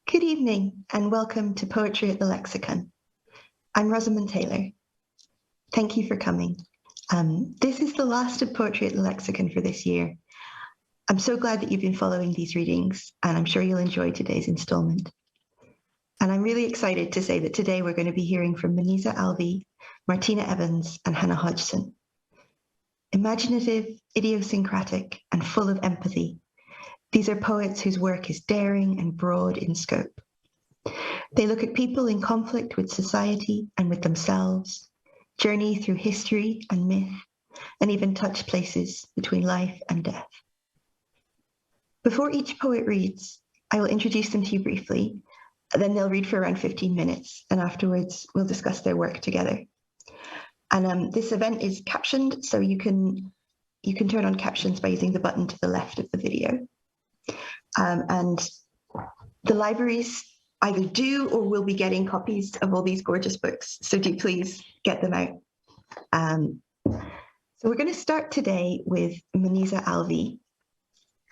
Good evening and welcome to Poetry at the Lexicon. I'm Rosamund Taylor. Thank you for coming. This is the last of Poetry at the Lexicon for this year. I'm so glad that you've been following these readings, and I'm sure you'll enjoy today's instalment. And I'm really excited to say that today we're going to be hearing from Moniza Alvi, Martina Evans, and Hannah Hodgson. Imaginative, idiosyncratic, and full of empathy, these are poets whose work is daring and broad in scope. They look at people in conflict with society and with themselves, journey through history and myth, and even touch places between life and death. Before each poet reads, I will introduce them to you briefly, then they'll read for around 15 minutes, and afterwards we'll discuss their work together. And this event is captioned, so you can turn on captions by using the button to the left of the video. And the libraries either do or will be getting copies of all these gorgeous books, so do please get them out. So we're going to start today with Moniza Alvi.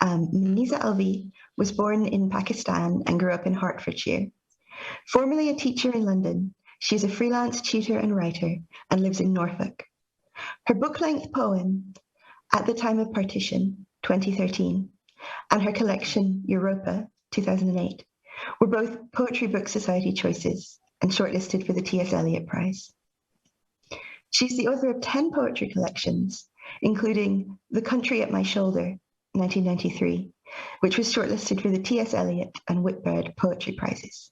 Moniza Alvi was born in Pakistan and grew up in Hertfordshire. Formerly a teacher in London, she is a freelance tutor and writer and lives in Norfolk. Her book-length poem, At the Time of Partition, 2013, and her collection, Europa, 2008, were both Poetry Book Society choices and shortlisted for the T.S. Eliot Prize. She's the author of 10 poetry collections, including The Country at My Shoulder, 1993, which was shortlisted for the T.S. Eliot and Whitbread Poetry Prizes.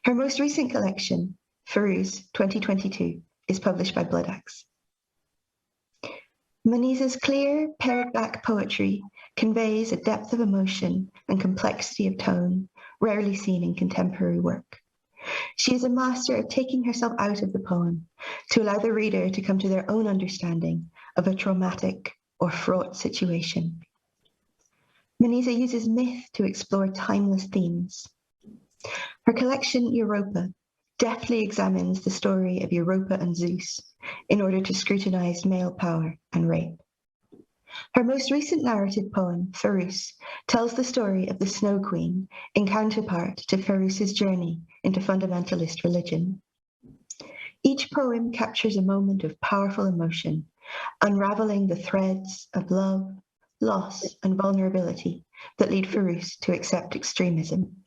Her most recent collection, Firouz, 2022, is published by Blood Axe. Moniza's clear, pared-back poetry conveys a depth of emotion and complexity of tone rarely seen in contemporary work. She is a master of taking herself out of the poem to allow the reader to come to their own understanding of a traumatic or fraught situation. Moniza uses myth to explore timeless themes. Her collection, Europa, deftly examines the story of Europa and Zeus in order to scrutinize male power and rape. Her most recent narrative poem, Firouz, tells the story of the Snow Queen in counterpart to Firouz's journey into fundamentalist religion. Each poem captures a moment of powerful emotion, unraveling the threads of love, loss, and vulnerability that lead Firouz to accept extremism.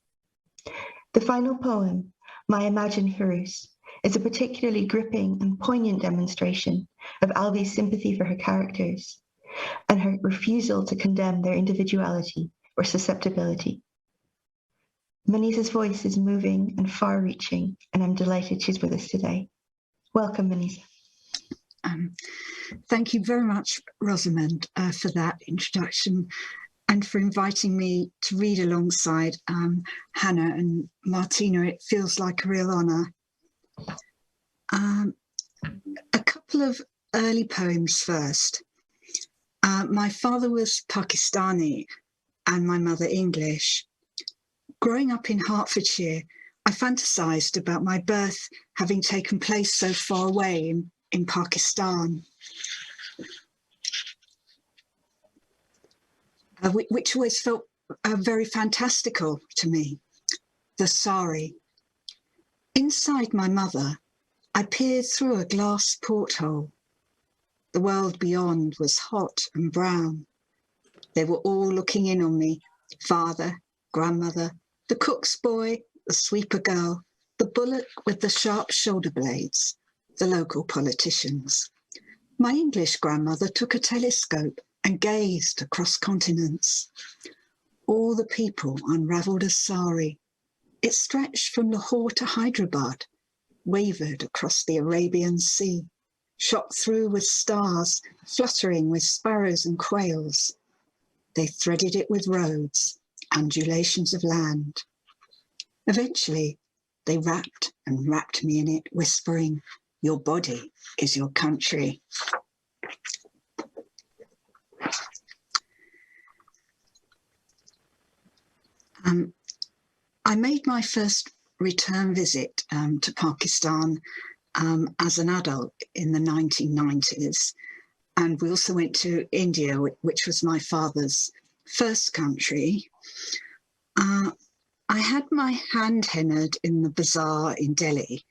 The final poem, My Imagined Firouz, is a particularly gripping and poignant demonstration of Alvi's sympathy for her characters and her refusal to condemn their individuality or susceptibility. Moniza's voice is moving and far-reaching, and I'm delighted she's with us today. Welcome, Moniza. Thank you very much, Rosamund, for that introduction and for inviting me to read alongside Hannah and Martina. It feels like a real honour. A couple of early poems first. My father was Pakistani and my mother English. Growing up in Hertfordshire, I fantasised about my birth having taken place so far away in Pakistan, which always felt very fantastical to me. The sari. Inside my mother, I peered through a glass porthole. The world beyond was hot and brown. They were all looking in on me, father, grandmother, the cook's boy, the sweeper girl, the bullock with the sharp shoulder blades, the local politicians. My English grandmother took a telescope and gazed across continents. All the people unravelled a sari. It stretched from Lahore to Hyderabad, wavered across the Arabian Sea, shot through with stars, fluttering with sparrows and quails. They threaded it with roads, undulations of land. Eventually, they wrapped and wrapped me in it, whispering, "Your body is your country." I made my first return visit to Pakistan as an adult in the 1990s. And we also went to India, which was my father's first country. I had my hand hennaed in the bazaar in Delhi,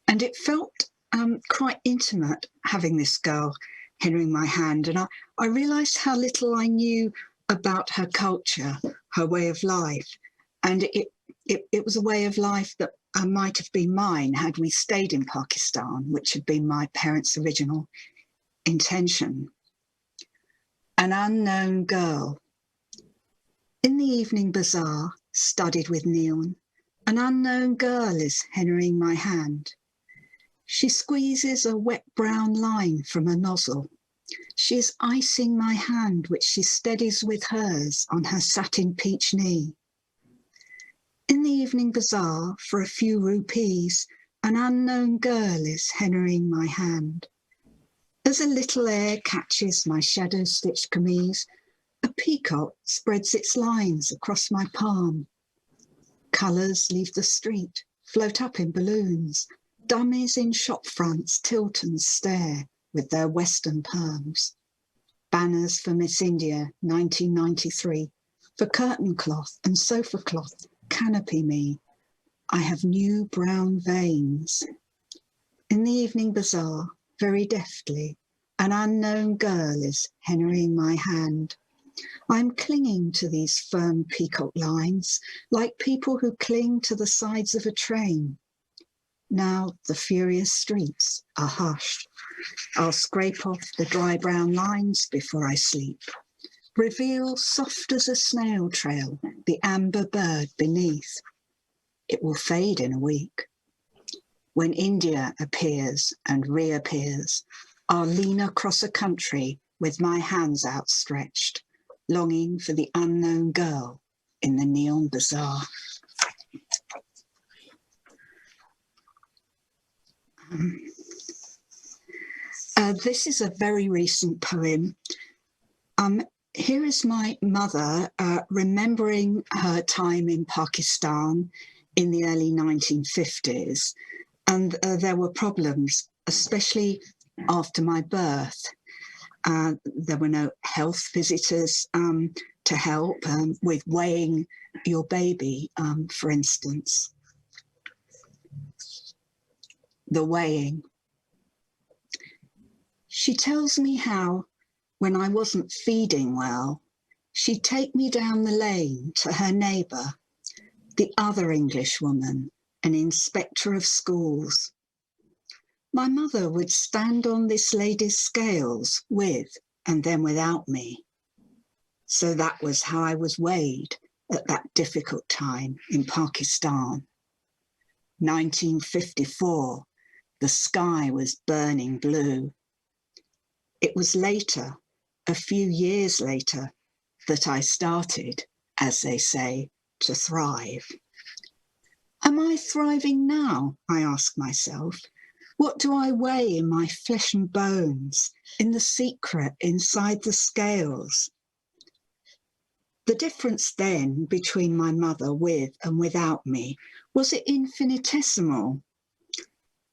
and it felt quite intimate having this girl hennaing my hand. And I realised how little I knew about her culture, her way of life. And it was a way of life that might have been mine had we stayed in Pakistan, which had been my parents' original intention. An unknown girl. In the evening bazaar, studded with neon, an unknown girl is hennaing my hand. She squeezes a wet brown line from a nozzle. She is icing my hand, which she steadies with hers on her satin peach knee. In the evening bazaar, for a few rupees, an unknown girl is hennaing my hand. As a little air catches my shadow-stitched kameez, a peacock spreads its lines across my palm. Colours leave the street, float up in balloons. Dummies in shop fronts tilt and stare with their Western perms. Banners for Miss India 1993, for curtain cloth and sofa cloth canopy me. I have new brown veins. In the evening bazaar, very deftly, an unknown girl is hennaing my hand. I'm clinging to these firm peacock lines, like people who cling to the sides of a train. Now the furious streets are hushed. I'll scrape off the dry brown lines before I sleep. Reveal, soft as a snail trail, the amber bird beneath. It will fade in a week. When India appears and reappears, I'll lean across a country with my hands outstretched, longing for the unknown girl in the neon bazaar. This is a very recent poem. Here is my mother remembering her time in Pakistan in the early 1950s. And there were problems, especially after my birth. There were no health visitors to help with weighing your baby, for instance. The weighing. She tells me how, when I wasn't feeding well, she'd take me down the lane to her neighbour, the other Englishwoman, an inspector of schools. My mother would stand on this lady's scales with and then without me. So that was how I was weighed at that difficult time in Pakistan. 1954, the sky was burning blue. It was later, a few years later, that I started, as they say, to thrive. Am I thriving now? I ask myself. What do I weigh in my flesh and bones, in the secret inside the scales? The difference then between my mother with and without me, was it infinitesimal?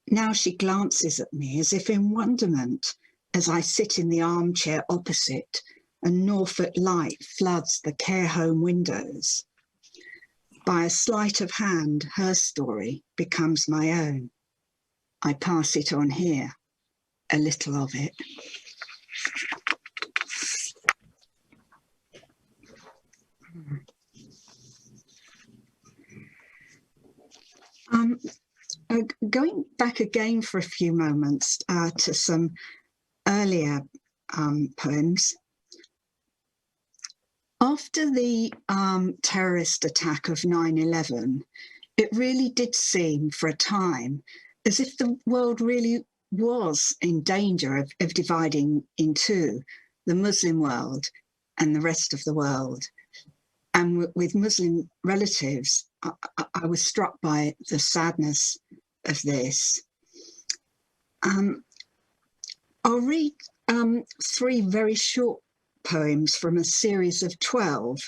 Now she glances at me as if in wonderment, as I sit in the armchair opposite and Norfolk light floods the care home windows. By a sleight of hand, her story becomes my own. I pass it on here, a little of it. Going back again for a few moments to some earlier poems. After the terrorist attack of 9/11, it really did seem for a time as if the world really was in danger of dividing in two, the Muslim world and the rest of the world. And with Muslim relatives, I was struck by the sadness of this. I'll read 3 very short poems from a series of 12,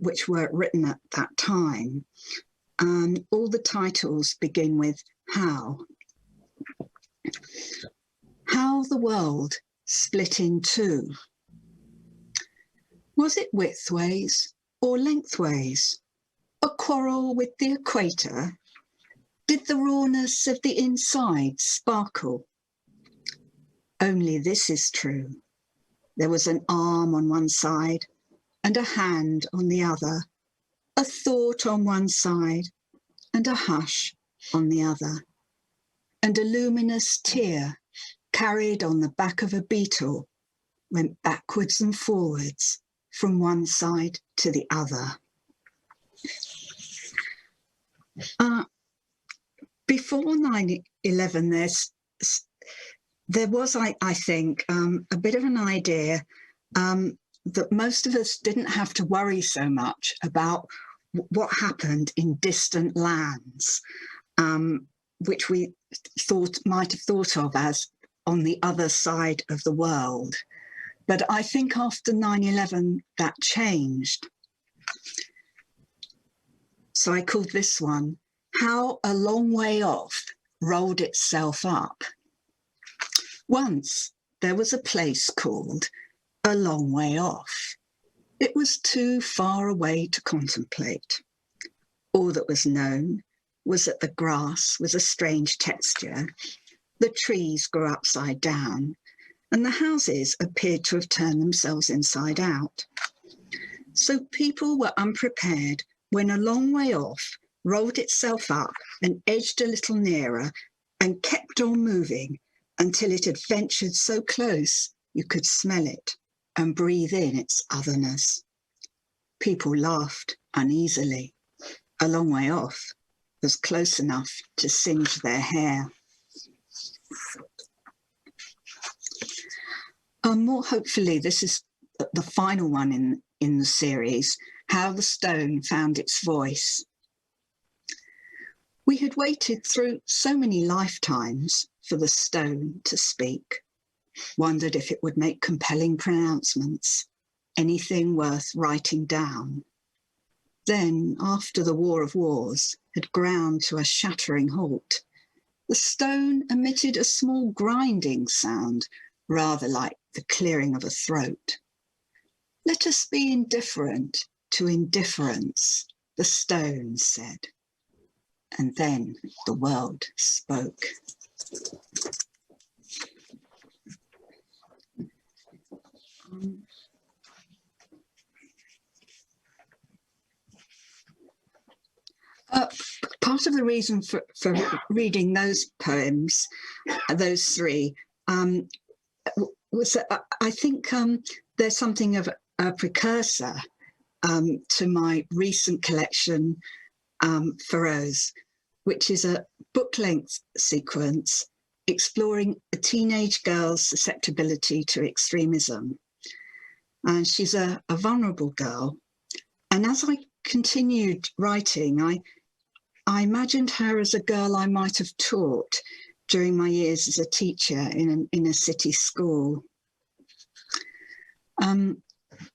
which were written at that time. All the titles begin with how. How the world split in two. Was it widthways or lengthways? A quarrel with the equator? Did the rawness of the inside sparkle? Only this is true. There was an arm on one side and a hand on the other, a thought on one side and a hush on the other, and a luminous tear carried on the back of a beetle went backwards and forwards from one side to the other. Before 9/11, there was, I think, a bit of an idea that most of us didn't have to worry so much about what happened in distant lands, which we might have thought of as on the other side of the world. But I think after 9/11, that changed. So I called this one, How a Long Way Off Rolled Itself Up. Once there was a place called A Long Way Off. It was too far away to contemplate. All that was known was that the grass was a strange texture, the trees grew upside down, and the houses appeared to have turned themselves inside out. So people were unprepared when A Long Way Off rolled itself up and edged a little nearer and kept on moving until it had ventured so close you could smell it and breathe in its otherness. People laughed uneasily. A long way off was close enough to singe their hair. More hopefully, this is the final one in the series, How the Stone Found Its Voice. We had waited through so many lifetimes for the stone to speak, wondered if it would make compelling pronouncements, anything worth writing down. Then, after the War of Wars had ground to a shattering halt, the stone emitted a small grinding sound, rather like the clearing of a throat. Let us be indifferent to indifference, the stone said. And then the world spoke. Part of the reason for reading those poems, those three, was that I think there's something of a precursor to my recent collection, Feroz, which is a book-length sequence exploring a teenage girl's susceptibility to extremism. And she's a vulnerable girl. And as I continued writing, I imagined her as a girl I might have taught during my years as a teacher in a city school.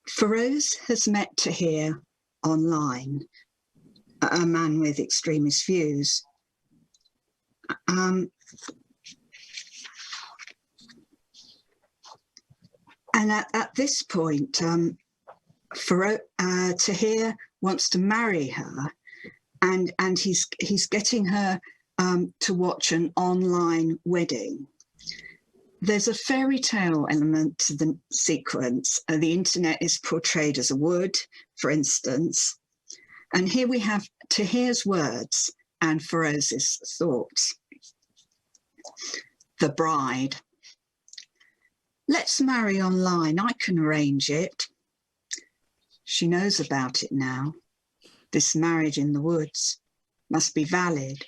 Feroz has met Tahir online, a man with extremist views. And at this point, Tahir wants to marry her, and he's getting her to watch an online wedding. There's a fairy tale element to the sequence. The internet is portrayed as a wood, for instance. And here we have Tahir's words and Feroz's thoughts. The bride. Let's marry online. I can arrange it. She knows about it now. This marriage in the woods must be valid,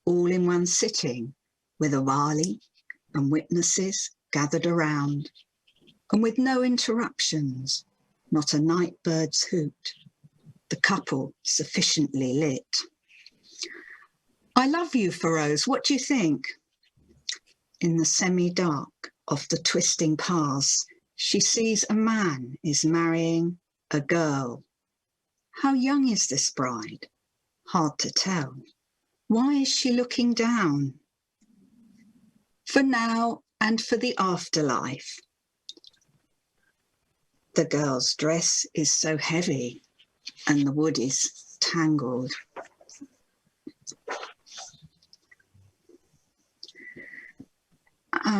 all in one sitting, with a wali and witnesses gathered around, and with no interruptions, not a night bird's hoot, the couple sufficiently lit. I love you, Feroz. What do you think? In the semi-dark of the twisting paths, she sees a man is marrying a girl. How young is this bride? Hard to tell. Why is she looking down? For now and for the afterlife. The girl's dress is so heavy and the wood is tangled.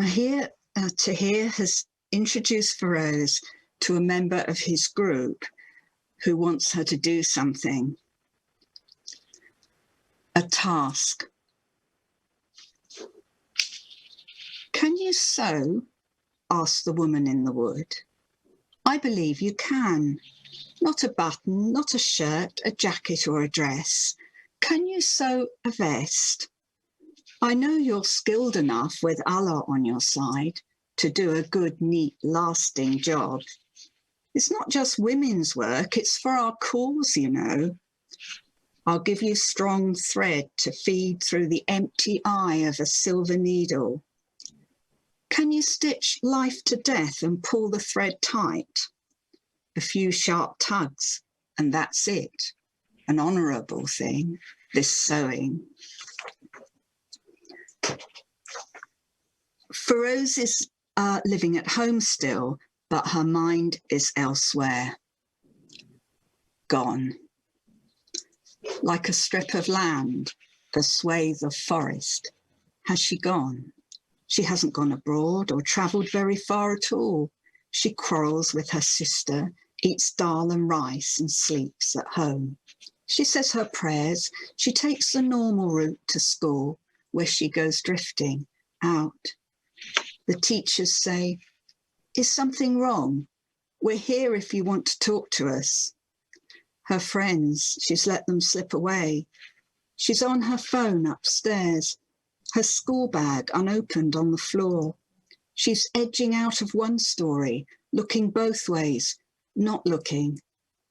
Here, Tahir has introduced Feroz to a member of his group who wants her to do something, a task. "Can you sew?" asked the woman in the wood. "I believe you can. Not a button, not a shirt, a jacket or a dress. Can you sew a vest? I know you're skilled enough with Allah on your side to do a good, neat, lasting job. It's not just women's work, it's for our cause, you know. I'll give you strong thread to feed through the empty eye of a silver needle. Can you stitch life to death and pull the thread tight? A few sharp tugs, and that's it. An honourable thing, this sewing." Feroz is living at home still, but her mind is elsewhere. Gone. Like a strip of land, a swathe of forest. Has she gone? She hasn't gone abroad or travelled very far at all. She quarrels with her sister, eats dal and rice and sleeps at home. She says her prayers. She takes the normal route to school, where she goes drifting out. The teachers say, "Is something wrong? We're here if you want to talk to us." Her friends, she's let them slip away. She's on her phone upstairs, her school bag unopened on the floor. She's edging out of one story, looking both ways, not looking.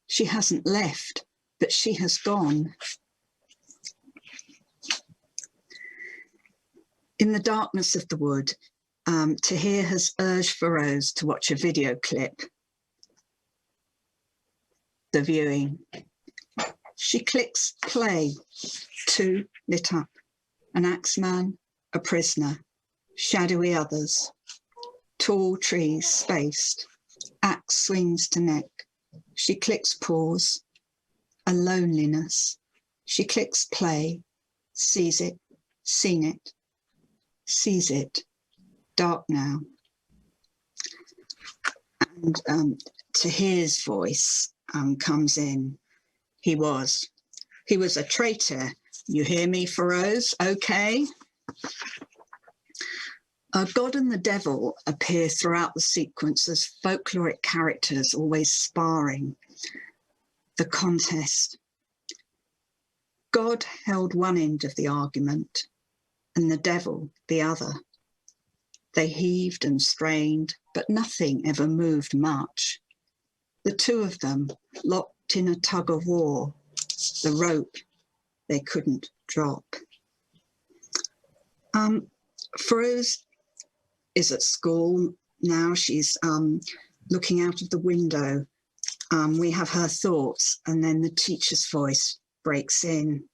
She hasn't left, but she has gone. In the darkness of the wood, Tahir has urged Feroz to watch a video clip. The viewing. She clicks play. 2 lit up. An axeman, a prisoner, shadowy others. Tall trees spaced. Axe swings to neck. She clicks pause. A loneliness. She clicks play. Sees it. Seen it. Sees it. Dark now. And Tahir's voice comes in. He was a traitor. You hear me, Feroz? Okay. God and the devil appear throughout the sequence as folkloric characters, always sparring. The contest. God held one end of the argument, and the devil the other. They heaved and strained, but nothing ever moved much. The two of them locked in a tug of war, the rope they couldn't drop. Feroz is at school now. She's looking out of the window. We have her thoughts, and then the teacher's voice breaks in.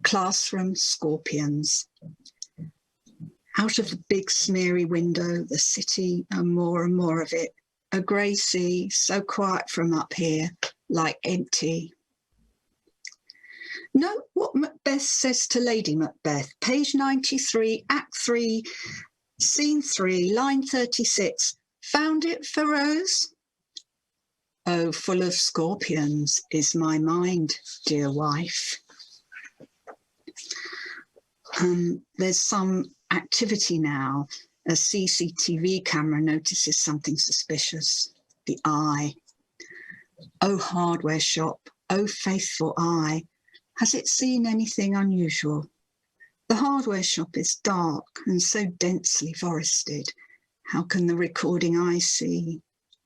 Classroom scorpions. Out of the big smeary window, the city and more of it. A grey sea, so quiet from up here, like empty. Note what Macbeth says to Lady Macbeth, page 93, Act 3, Scene 3, line 36. Found it, Feroz? Oh, full of scorpions is my mind, dear wife. There's some activity now. A CCTV camera notices something suspicious. The eye. Oh, hardware shop. Oh, faithful eye. Has it seen anything unusual? The hardware shop is dark and so densely forested. How can the recording eye see?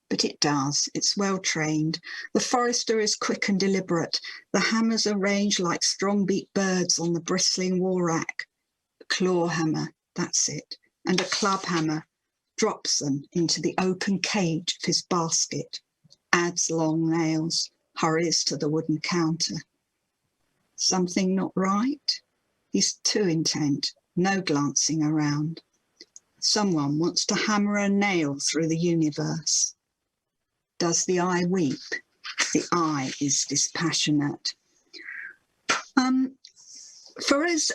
But it does. It's well trained. The forester is quick and deliberate. The hammers are ranged like strong-beaked birds on the bristling war rack. A claw hammer, that's it, and a club hammer drops them into the open cage of his basket, adds long nails, hurries to the wooden counter. Something not right? He's too intent, no glancing around. Someone wants to hammer a nail through the universe. Does the eye weep? The eye is dispassionate. Feroz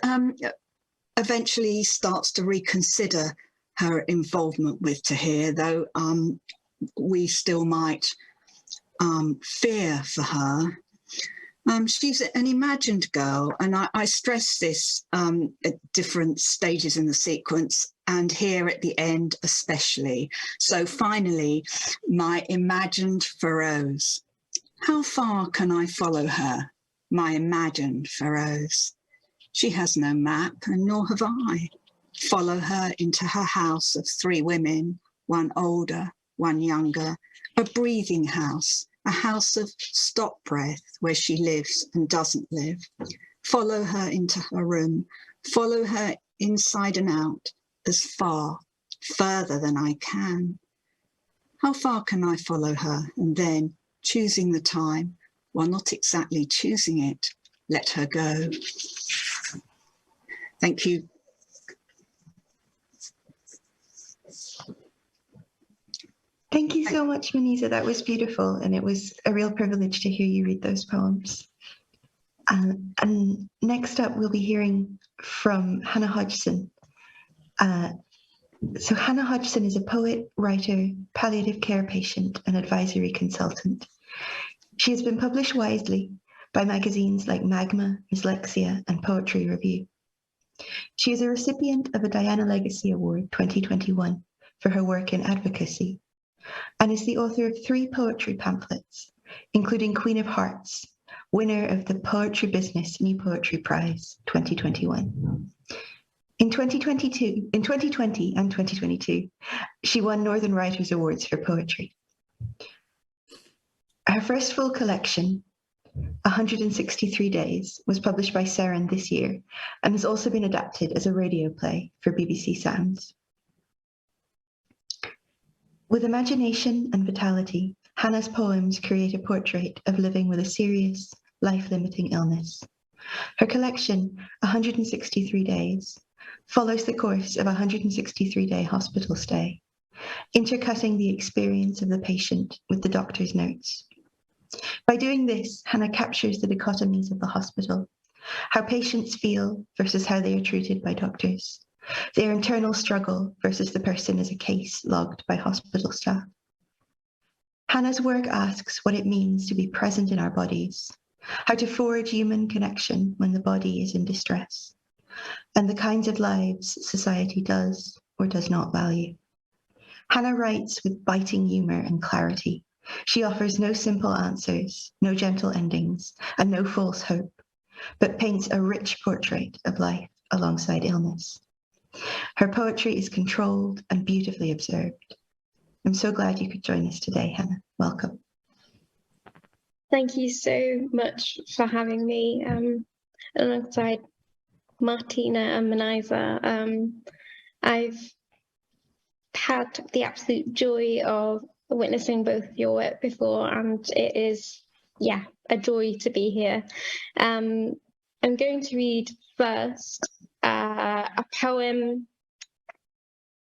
eventually starts to reconsider her involvement with Tahir, though we still might fear for her. She's an imagined girl, and I stress this at different stages in the sequence, and here at the end especially. So finally, my imagined Feroz. How far can I follow her, my imagined Feroz? She has no map, and nor have I. Follow her into her house of 3 women, one older, one younger, a breathing house, a house of stop breath where she lives and doesn't live. Follow her into her room, follow her inside and out, as far, further than I can. How far can I follow her, and then, choosing the time, while not exactly choosing it, let her go. Thank you. Thank you so much, Moniza. That was beautiful, and it was a real privilege to hear you read those poems. And next up, we'll be hearing from Hannah Hodgson. So Hannah Hodgson is a poet, writer, palliative care patient, and advisory consultant. She has been published widely by magazines like Magma, Dyslexia, and Poetry Review. She is a recipient of a Diana Legacy Award 2021 for her work in advocacy, and is the author of 3 poetry pamphlets, including Queen of Hearts, winner of the Poetry Business New Poetry Prize 2021. In 2020 and 2022, she won Northern Writers Awards for poetry. Her first full collection, 163 Days, was published by Seren this year and has also been adapted as a radio play for BBC Sounds. With imagination and vitality, Hannah's poems create a portrait of living with a serious, life-limiting illness. Her collection, 163 Days, follows the course of a 163-day hospital stay, intercutting the experience of the patient with the doctor's notes. By doing this, Hannah captures the dichotomies of the hospital, how patients feel versus how they are treated by doctors, their internal struggle versus the person as a case logged by hospital staff. Hannah's work asks what it means to be present in our bodies, how to forge human connection when the body is in distress, and the kinds of lives society does or does not value. Hannah writes with biting humour and clarity. She offers no simple answers, no gentle endings, and no false hope, but paints a rich portrait of life alongside illness. Her poetry is controlled and beautifully observed. I'm so glad you could join us today, Hannah. Welcome. Thank you so much for having me alongside Martina and Moniza. I've had the absolute joy of witnessing both your work before, and it is, a joy to be here. I'm going to read first a poem.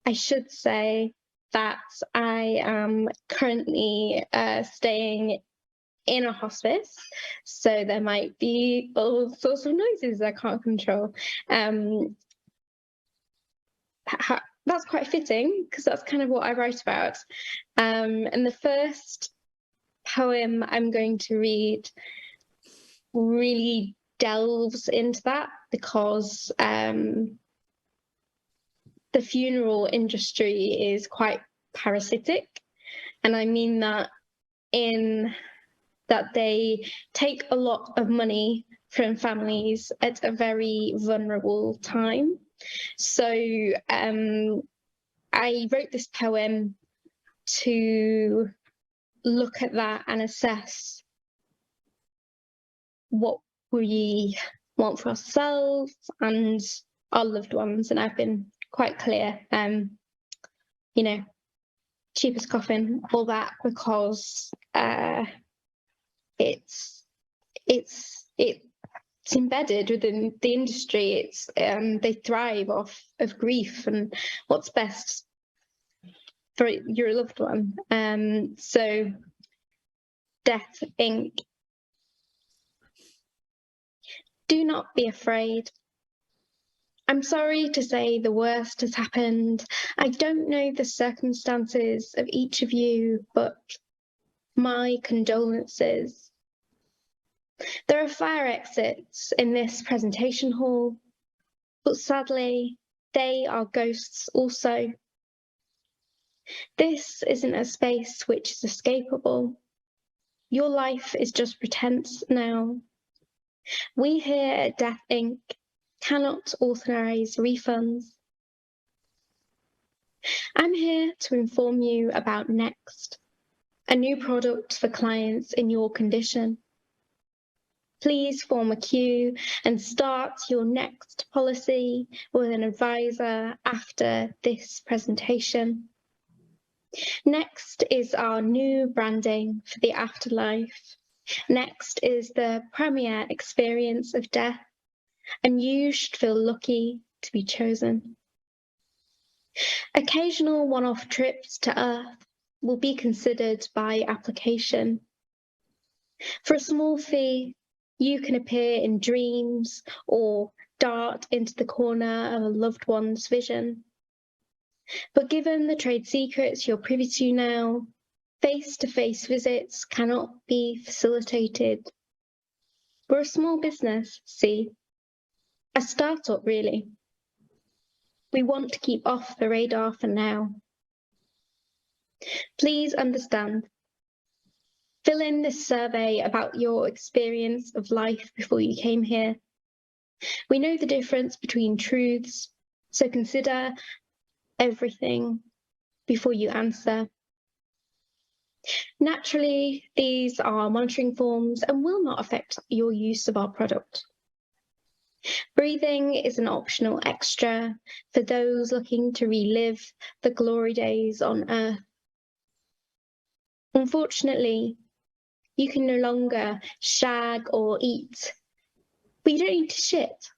I should say that I am currently staying in a hospice, so there might be all sorts of noises I can't control. That's quite fitting, because that's kind of what I write about. And the first poem I'm going to read really delves into that, because the funeral industry is quite parasitic, and I mean that in that they take a lot of money from families at a very vulnerable time. So I wrote this poem to look at that and assess what we want for ourselves and our loved ones. And I've been quite clear, cheapest coffin, all that, because it's embedded within the industry. It's they thrive off of grief and what's best for your loved one. So Death Inc. Do not be afraid. I'm sorry to say the worst has happened. I don't know the circumstances of each of you, but my condolences. There are fire exits in this presentation hall, but sadly, they are ghosts also. This isn't a space which is escapable. Your life is just pretense now. We here at Death Inc. cannot authorise refunds. I'm here to inform you about Next, a new product for clients in your condition. Please form a queue and start your next policy with an advisor after this presentation. Next is our new branding for the afterlife. Next is the premier experience of death, and you should feel lucky to be chosen. Occasional one-off trips to Earth will be considered by application. For a small fee, you can appear in dreams or dart into the corner of a loved one's vision. But given the trade secrets you're privy to now, face-to-face visits cannot be facilitated. We're a small business, see? A start-up, really. We want to keep off the radar for now. Please understand. Fill in this survey about your experience of life before you came here. We know the difference between truths, so consider everything before you answer. Naturally, these are monitoring forms and will not affect your use of our product. Breathing is an optional extra for those looking to relive the glory days on Earth. Unfortunately, you can no longer shag or eat, but you don't need to shit,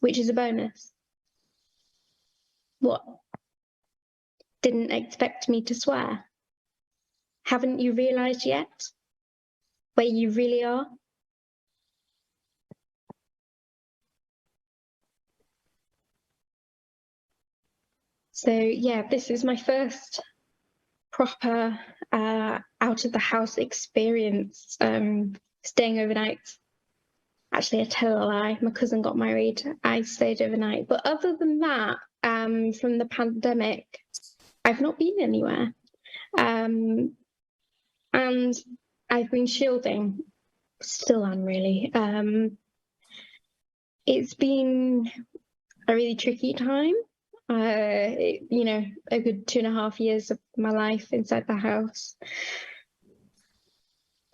which is a bonus. What? Didn't expect me to swear? Haven't you realised yet where you really are? So yeah, this is my first proper out of the house experience, staying overnight. Actually, I tell a lie, my cousin got married, I stayed overnight. But other than that, from the pandemic, I've not been anywhere. And I've been shielding, still am really. It's been a really tricky time. You know, a good 2.5 years of my life inside the house.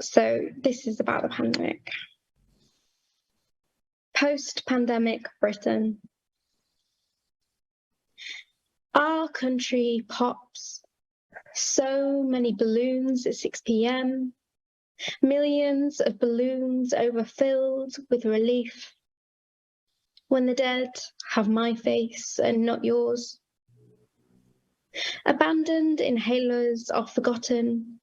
So this is about the pandemic. Post-pandemic Britain. Our country pops. So many balloons at 6 p.m. Millions of balloons overfilled with relief. When the dead have my face and not yours. Abandoned inhalers are forgotten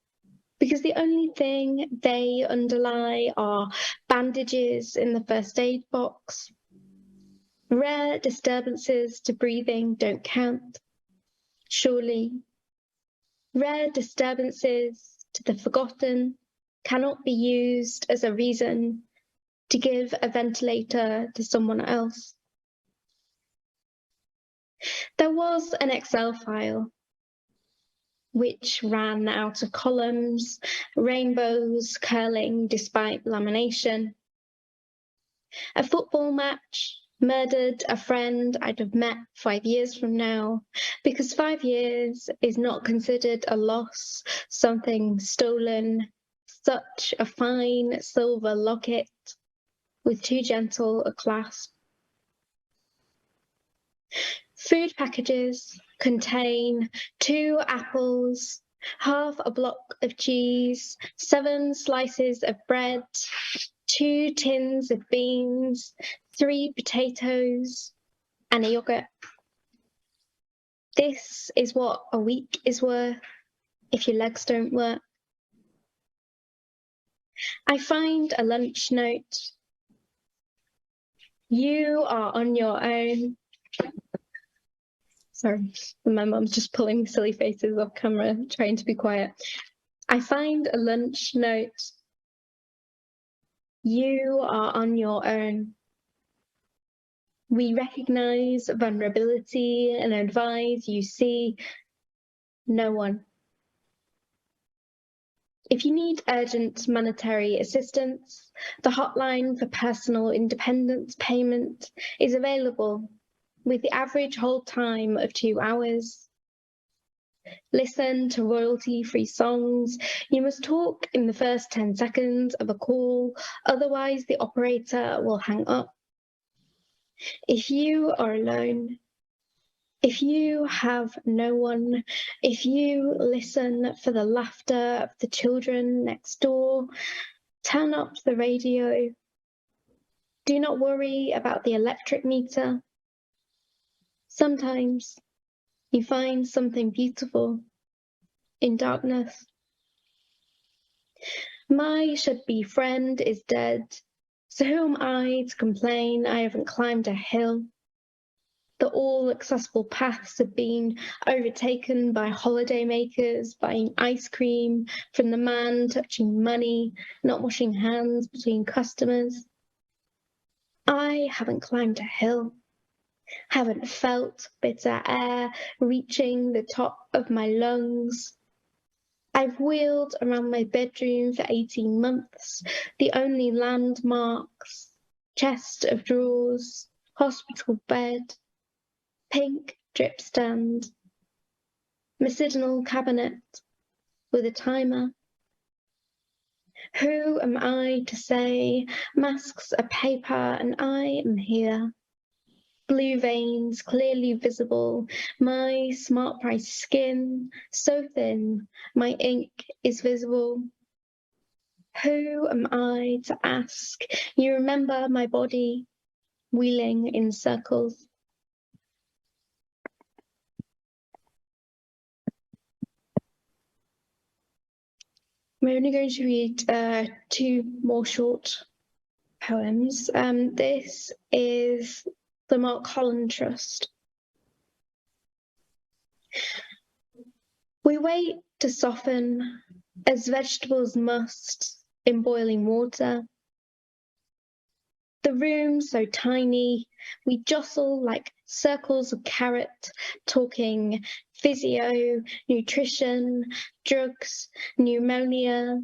because the only thing they underlie are bandages in the first aid box. Rare disturbances to breathing don't count, surely. Rare disturbances to the forgotten cannot be used as a reason to give a ventilator to someone else. There was an Excel file which ran out of columns, rainbows curling despite lamination. A football match murdered a friend I'd have met 5 years from now, because 5 years is not considered a loss, something stolen, such a fine silver locket with too gentle a clasp. Food packages contain 2 apples, half a block of cheese, 7 slices of bread, 2 tins of beans, 3 potatoes, and a yogurt. This is what a week is worth if your legs don't work. I find a lunch note. You are on your own. Sorry, my mum's just pulling silly faces off camera, trying to be quiet. I find a lunch note. You are on your own. We recognise vulnerability and advise you see no one. If you need urgent monetary assistance, the hotline for personal independence payment is available with the average hold time of 2 hours. Listen to royalty-free songs. You must talk in the first 10 seconds of a call, otherwise the operator will hang up. If you are alone, if you have no one, if you listen for the laughter of the children next door, turn up the radio. Do not worry about the electric meter. Sometimes you find something beautiful in darkness. My should-be friend is dead, so who am I to complain I haven't climbed a hill? The all-accessible paths have been overtaken by holidaymakers buying ice cream from the man touching money, not washing hands between customers. I haven't climbed a hill, haven't felt bitter air reaching the top of my lungs. I've wheeled around my bedroom for 18 months, the only landmarks, chest of drawers, hospital bed, pink drip stand, medicinal cabinet with a timer. Who am I to say masks are paper and I am here? Blue veins clearly visible, my smart price skin so thin, my ink is visible. Who am I to ask? You remember my body wheeling in circles. We're only going to read 2 more short poems. This is the Mark Holland Trust. We wait to soften as vegetables must in boiling water. The room so tiny, we jostle like circles of carrot, talking physio, nutrition, drugs, pneumonia,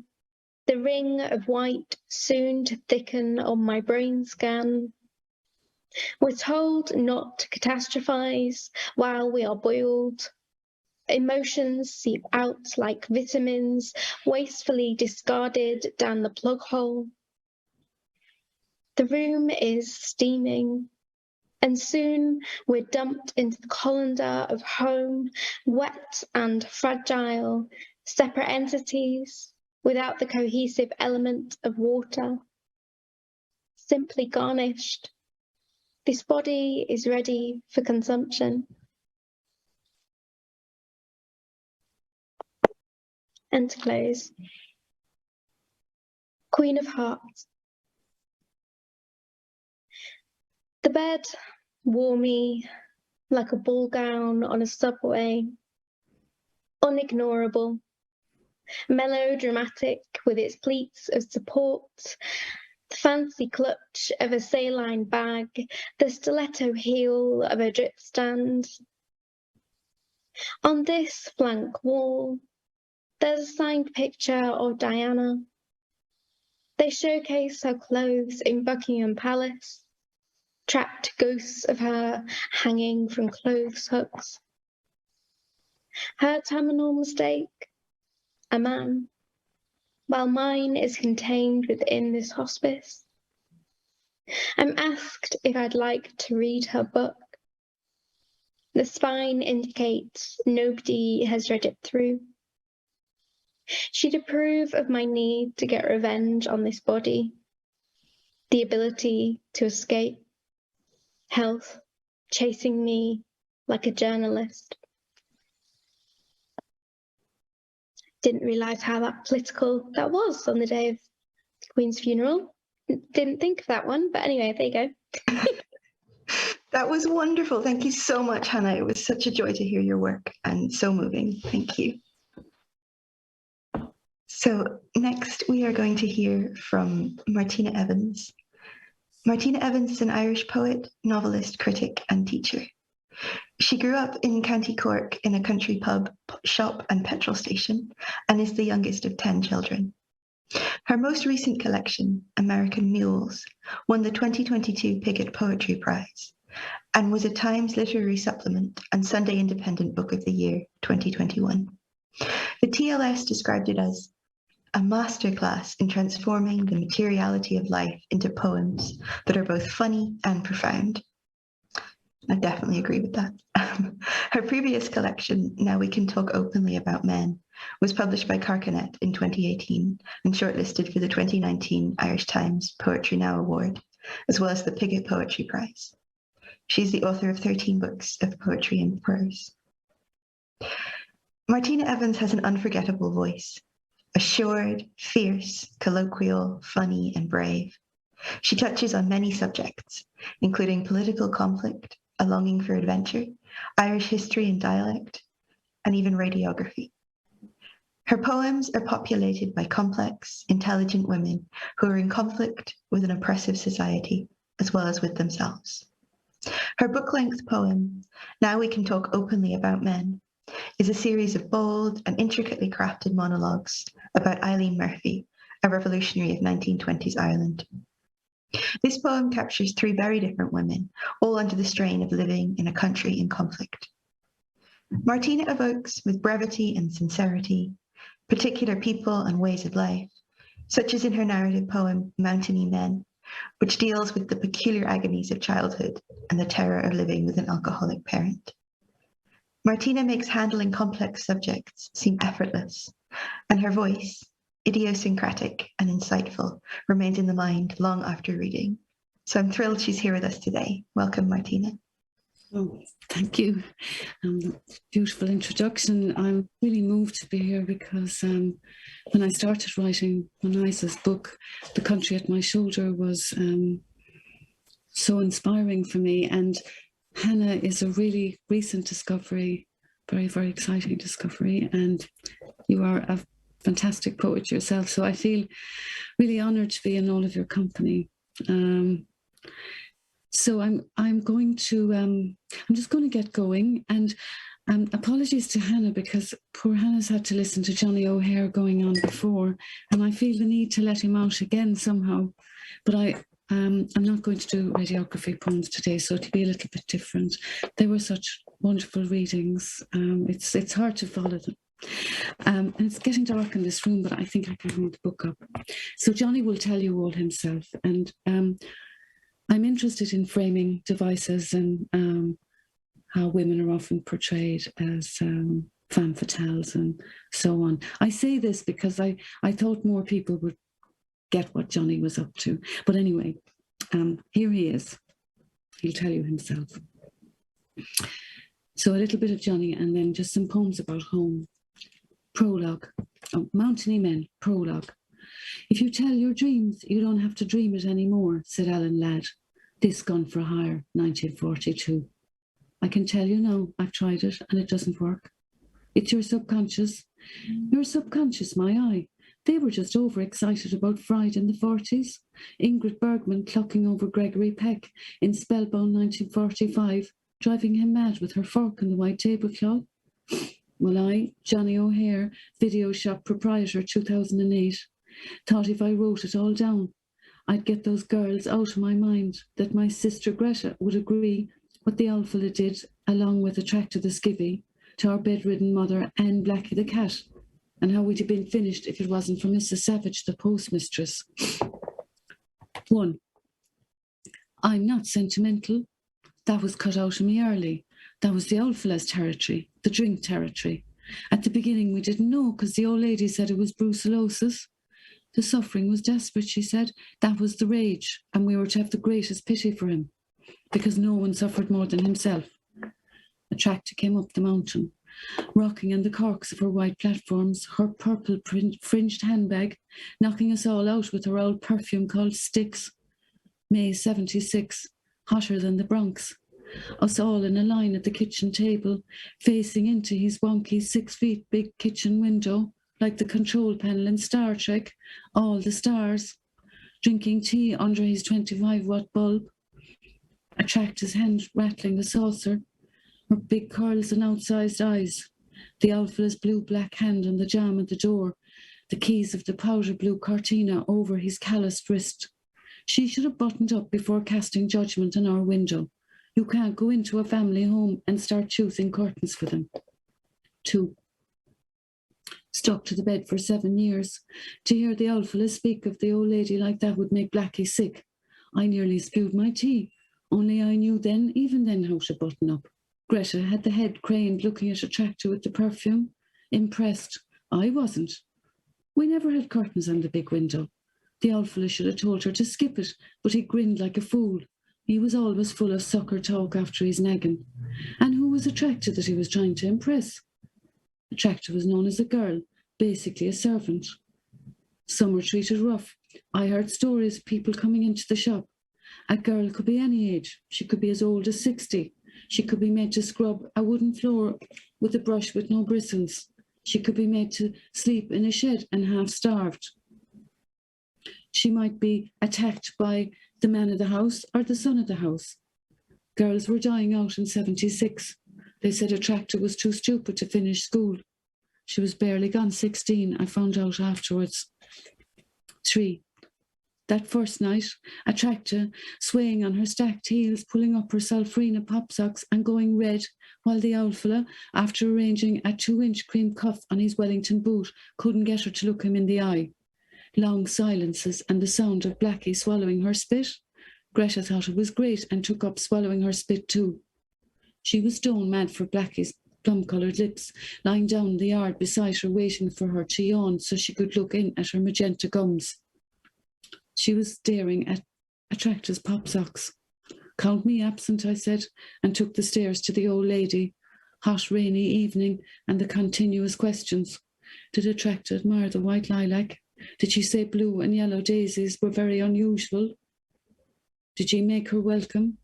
the ring of white soon to thicken on my brain scan. We're told not to catastrophize while we are boiled. Emotions seep out like vitamins, wastefully discarded down the plug hole. The room is steaming, and soon we're dumped into the colander of home, wet and fragile, separate entities without the cohesive element of water. Simply garnished, this body is ready for consumption. And to close, Queen of Hearts. The bed wore me like a ball gown on a subway, unignorable, melodramatic with its pleats of support, the fancy clutch of a saline bag, the stiletto heel of a drip stand. On this blank wall, there's a signed picture of Diana. They showcase her clothes in Buckingham Palace, trapped ghosts of her hanging from clothes hooks. Her terminal mistake, a man, while mine is contained within this hospice. I'm asked if I'd like to read her book. The spine indicates nobody has read it through. She'd approve of my need to get revenge on this body, the ability to escape, health chasing me like a journalist. Didn't realise how that political that was on the day of the Queen's funeral. didn't think of that one, but anyway, there you go. That was wonderful. Thank you so much, Hannah. It was such a joy to hear your work and so moving. Thank you. So next we are going to hear from Martina Evans. Martina Evans is an Irish poet, novelist, critic, and teacher. She grew up in County Cork in a country pub, shop, and petrol station, and is the youngest of 10 children. Her most recent collection, American Mules, won the 2022 Pigott Poetry Prize and was a Times Literary Supplement and Sunday Independent Book of the Year 2021. The TLS described it as a masterclass in transforming the materiality of life into poems that are both funny and profound. I definitely agree with that. Her previous collection, Now We Can Talk Openly About Men, was published by Carcanet in 2018 and shortlisted for the 2019 Irish Times Poetry Now Award, as well as the Pigott Poetry Prize. She's the author of 13 books of poetry and prose. Martina Evans has an unforgettable voice, assured, fierce, colloquial, funny, and brave. She touches on many subjects, including political conflict, a longing for adventure, Irish history and dialect, and even radiography. Her poems are populated by complex, intelligent women who are in conflict with an oppressive society, as well as with themselves. Her book-length poem, Now We Can Talk Openly About Men, is a series of bold and intricately crafted monologues about Eileen Murphy, a revolutionary of 1920s Ireland. This poem captures three very different women, all under the strain of living in a country in conflict. Martina evokes with brevity and sincerity particular people and ways of life, such as in her narrative poem Mountainy Men, which deals with the peculiar agonies of childhood and the terror of living with an alcoholic parent. Martina makes handling complex subjects seem effortless, and her voice, idiosyncratic and insightful, remains in the mind long after reading. So I'm thrilled she's here with us today. Welcome, Martina. Oh, thank you. Beautiful introduction. I'm really moved to be here because when I started writing Moniza's book, The Country at My Shoulder was so inspiring for me. And Hannah is a really recent discovery, very, very exciting discovery. And you are a fantastic poet yourself. So I feel really honoured to be in all of your company. So I'm just going to get going, and apologies to Hannah because poor Hannah's had to listen to Johnny O'Hare going on before, and I feel the need to let him out again somehow. But I'm not going to do radiography poems today, so it'll be a little bit different. They were such wonderful readings. It's hard to follow them. And it's getting dark in this room, but I think I can hold the book up. So Johnny will tell you all himself, and I'm interested in framing devices and how women are often portrayed as femme fatales and so on. I say this because I thought more people would get what Johnny was up to. But anyway, here he is. He'll tell you himself. So a little bit of Johnny and then just some poems about home. Prologue. Oh, Mountainy Men, prologue. If you tell your dreams, you don't have to dream it anymore, said Alan Ladd. This Gun for Hire, 1942. I can tell you now, I've tried it and it doesn't work. It's your subconscious. Your subconscious, my eye. They were just overexcited about Fried in the 40s. Ingrid Bergman clucking over Gregory Peck in Spellbound 1945, driving him mad with her fork in the white tablecloth. Well, I, Johnny O'Hare, video shop proprietor 2008, thought if I wrote it all down, I'd get those girls out of my mind, that my sister Greta would agree what the owl fella did, along with the track to the skivvy, to our bedridden mother Anne Blackie the cat, and how we'd have been finished if it wasn't for Mrs. Savage, the postmistress. 1. I'm not sentimental. That was cut out of me early. That was the old fella's territory, the drink territory. At the beginning we didn't know because the old lady said it was brucellosis. The suffering was desperate, she said. That was the rage, and we were to have the greatest pity for him, because no one suffered more than himself. A tractor came up the mountain. rocking on the corks of her white platforms, her purple fringed handbag, knocking us all out with her old perfume called Sticks. May 76, hotter than the Bronx. Us all in a line at the kitchen table, facing into his wonky 6 feet big kitchen window, like the control panel in Star Trek, all the stars, drinking tea under his 25-watt bulb. Attractor's hand rattling the saucer, her big curls and outsized eyes, the Alpha's blue-black hand on the jamb at the door, the keys of the powder blue cortina over his calloused wrist. She should have buttoned up before casting judgment on our window. You can't go into a family home and start choosing curtains for them. 2. Stuck to the bed for 7 years. To hear the Alpha speak of the old lady like that would make Blackie sick. I nearly spewed my tea. Only I knew then, even then, how to button up. Greta had the head craned, looking at a tractor with the perfume. Impressed. I wasn't. We never had curtains on the big window. The Alpha should have told her to skip it, but he grinned like a fool. He was always full of sucker talk after his nagging. And who was a tractor that he was trying to impress? The tractor was known as a girl, basically a servant. Some were treated rough. I heard stories of people coming into the shop. A girl could be any age. She could be as old as 60. She could be made to scrub a wooden floor with a brush with no bristles. She could be made to sleep in a shed and half-starved. She might be attacked by the man of the house or the son of the house. Girls were dying out in 76. They said a tractor was too stupid to finish school. She was barely gone 16, I found out afterwards. 3. That first night, a tractor, swaying on her stacked heels, pulling up her Salfrina pop socks and going red, while the old fella, after arranging a 2-inch cream cuff on his Wellington boot, couldn't get her to look him in the eye. Long silences and the sound of Blackie swallowing her spit. Greta thought it was great and took up swallowing her spit too. She was stone mad for Blackie's plum-coloured lips, lying down in the yard beside her, waiting for her to yawn so she could look in at her magenta gums. She was staring at a tractor's pop socks. Count me absent, I said, and took the stairs to the old lady. Hot, rainy evening, and the continuous questions. Did a tractor admire the white lilac? Did she say blue and yellow daisies were very unusual? Did she make her welcome?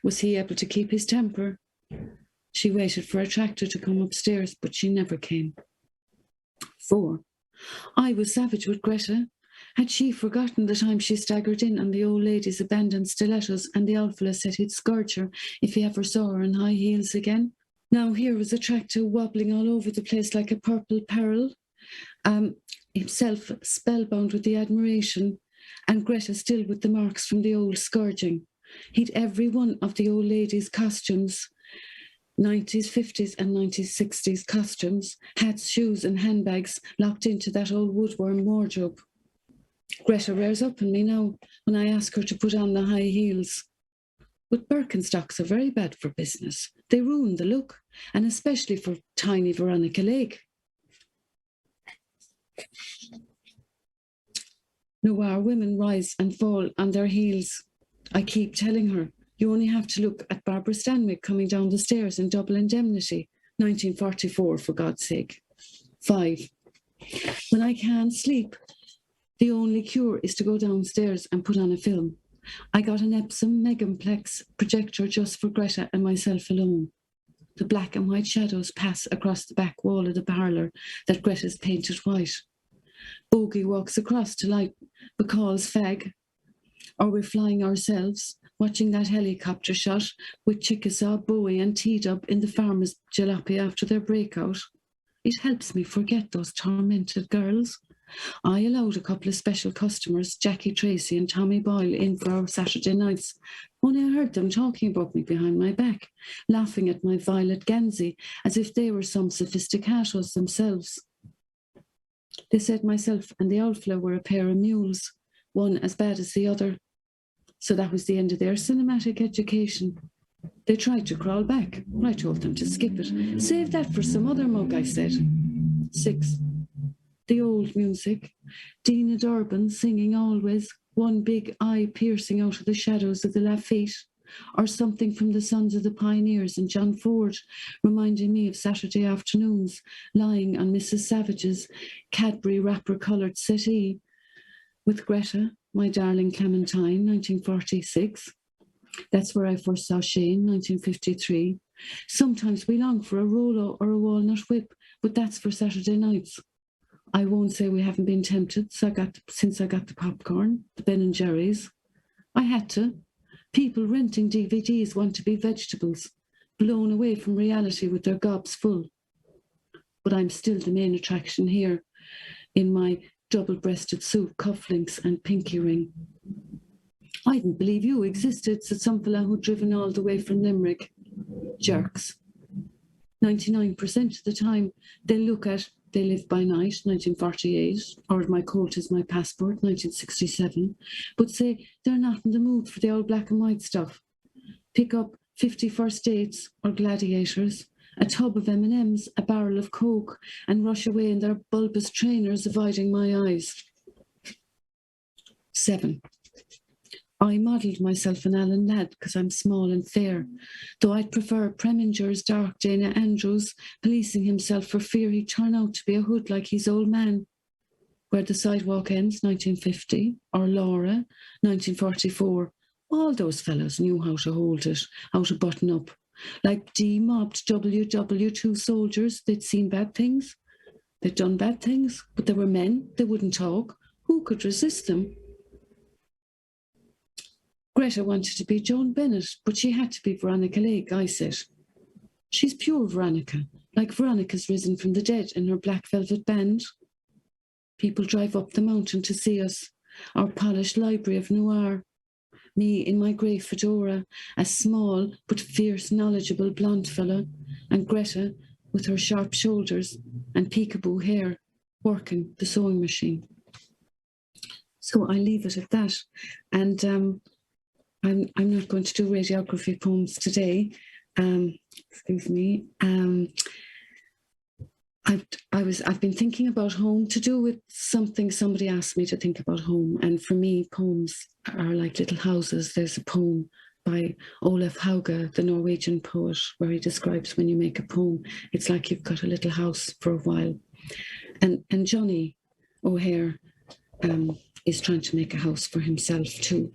Was he able to keep his temper? She waited for a tractor to come upstairs, but she never came. 4. I was savage with Greta. Had she forgotten the time she staggered in on the old lady's abandoned stilettos and the old fella said he'd scourge her if he ever saw her in high heels again? Now here was a tractor wobbling all over the place like a purple peril, himself spellbound with the admiration, and Greta still with the marks from the old scourging. He'd every one of the old lady's costumes, 90s, 50s and 90s, 60s costumes, hats, shoes and handbags locked into that old woodworm wardrobe. Greta rears up on me now when I ask her to put on the high heels. But Birkenstocks are very bad for business. They ruin the look, and especially for tiny Veronica Lake. Noir women rise and fall on their heels. I keep telling her, you only have to look at Barbara Stanwyck coming down the stairs in Double Indemnity, 1944, for God's sake. 5. When I can't sleep, the only cure is to go downstairs and put on a film. I got an Epsom Megamplex projector just for Greta and myself alone. The black and white shadows pass across the back wall of the parlour that Greta's painted white. Bogey walks across to light Bacall's fag, or we're flying ourselves, watching that helicopter shot with Chickasaw, Bowie and T-Dub in the farmer's jalopy after their breakout. It helps me forget those tormented girls. I allowed a couple of special customers, Jackie Tracy and Tommy Boyle, in for our Saturday nights. Only I heard them talking about me behind my back, laughing at my violet Gansey as if they were some sophisticatos themselves. They said myself and the Outflow were a pair of mules, one as bad as the other. So that was the end of their cinematic education. They tried to crawl back. I told them to skip it. Save that for some other mug, I said. 6. The old music. Dina Durbin singing always, one big eye piercing out of the shadows of the Lafitte. or something from the Sons of the Pioneers and John Ford, reminding me of Saturday afternoons, lying on Mrs. Savage's Cadbury wrapper-coloured settee, with Greta, my darling Clementine, 1946. That's where I first saw Shane, 1953. Sometimes we long for a Rolo or a walnut whip, but that's for Saturday nights. I won't say we haven't been tempted since I got the popcorn, the Ben and Jerry's. I had to. People renting DVDs want to be vegetables, blown away from reality with their gobs full. But I'm still the main attraction here, in my double-breasted suit, cufflinks and pinky ring. I didn't believe you existed, said some fella who'd driven all the way from Limerick. Jerks. 99% of the time, they look at They Live by Night, 1948, or My Coat is My Passport, 1967, but say they're not in the mood for the old black and white stuff. Pick up 50 First Dates or Gladiators, a tub of M&Ms, a barrel of Coke, and rush away in their bulbous trainers, avoiding my eyes. 7. I modelled myself an Alan Ladd because I'm small and fair, though I'd prefer Preminger's dark Dana Andrews policing himself for fear he'd turn out to be a hood like his old man. Where the Sidewalk Ends, 1950, or Laura, 1944. All those fellows knew how to hold it, how to button up. Like demobbed WW2 soldiers, they'd seen bad things. They'd done bad things, but they were men, they wouldn't talk. Who could resist them? Greta wanted to be Joan Bennett, but she had to be Veronica Lake, I said. She's pure Veronica, like Veronica's risen from the dead in her black velvet band. People drive up the mountain to see us, our polished library of noir. Me in my grey fedora, a small but fierce, knowledgeable blonde fella, and Greta with her sharp shoulders and peekaboo hair, working the sewing machine. So I leave it at that. And I'm not going to do radiography poems today. Excuse me. I've been thinking about home to do with something somebody asked me to think about home. And for me, poems are like little houses. There's a poem by Olaf Hauge, the Norwegian poet, where he describes when you make a poem, it's like you've got a little house for a while. And Johnny O'Hare is trying to make a house for himself too.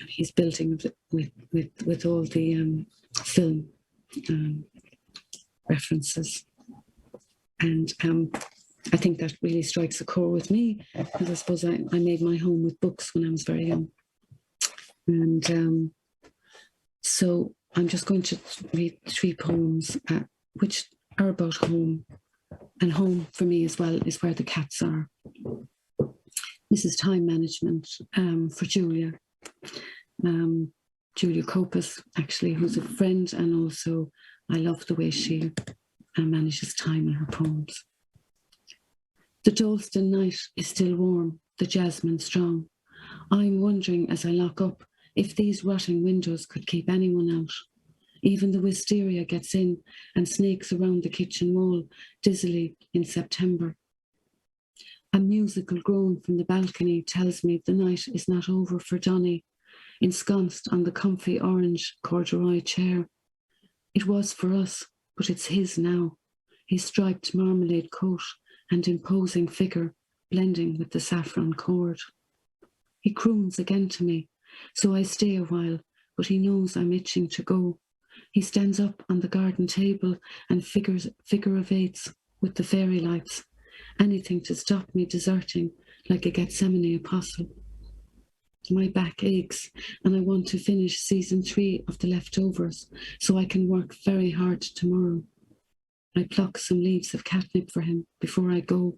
He's building with all the film references. And I think that really strikes a core with me, because I suppose I made my home with books when I was very young. And so I'm just going to read 3 poems which are about home. And home for me as well is where the cats are. This is time management for Julia. Julia Copus, actually, who's a friend, and also I love the way she manages time in her poems. The Dalston night is still warm, the jasmine strong. I'm wondering as I lock up if these rotting windows could keep anyone out. Even the wisteria gets in and snakes around the kitchen wall dizzily in September. A musical groan from the balcony tells me the night is not over for Donny, ensconced on the comfy orange corduroy chair. It was for us, but it's his now, his striped marmalade coat and imposing figure blending with the saffron cord. He croons again to me, so I stay a while, but he knows I'm itching to go. He stands up on the garden table and figure of 8s with the fairy lights, anything to stop me deserting like a Gethsemane apostle. My back aches and I want to finish season 3 of The Leftovers so I can work very hard tomorrow. I pluck some leaves of catnip for him before I go.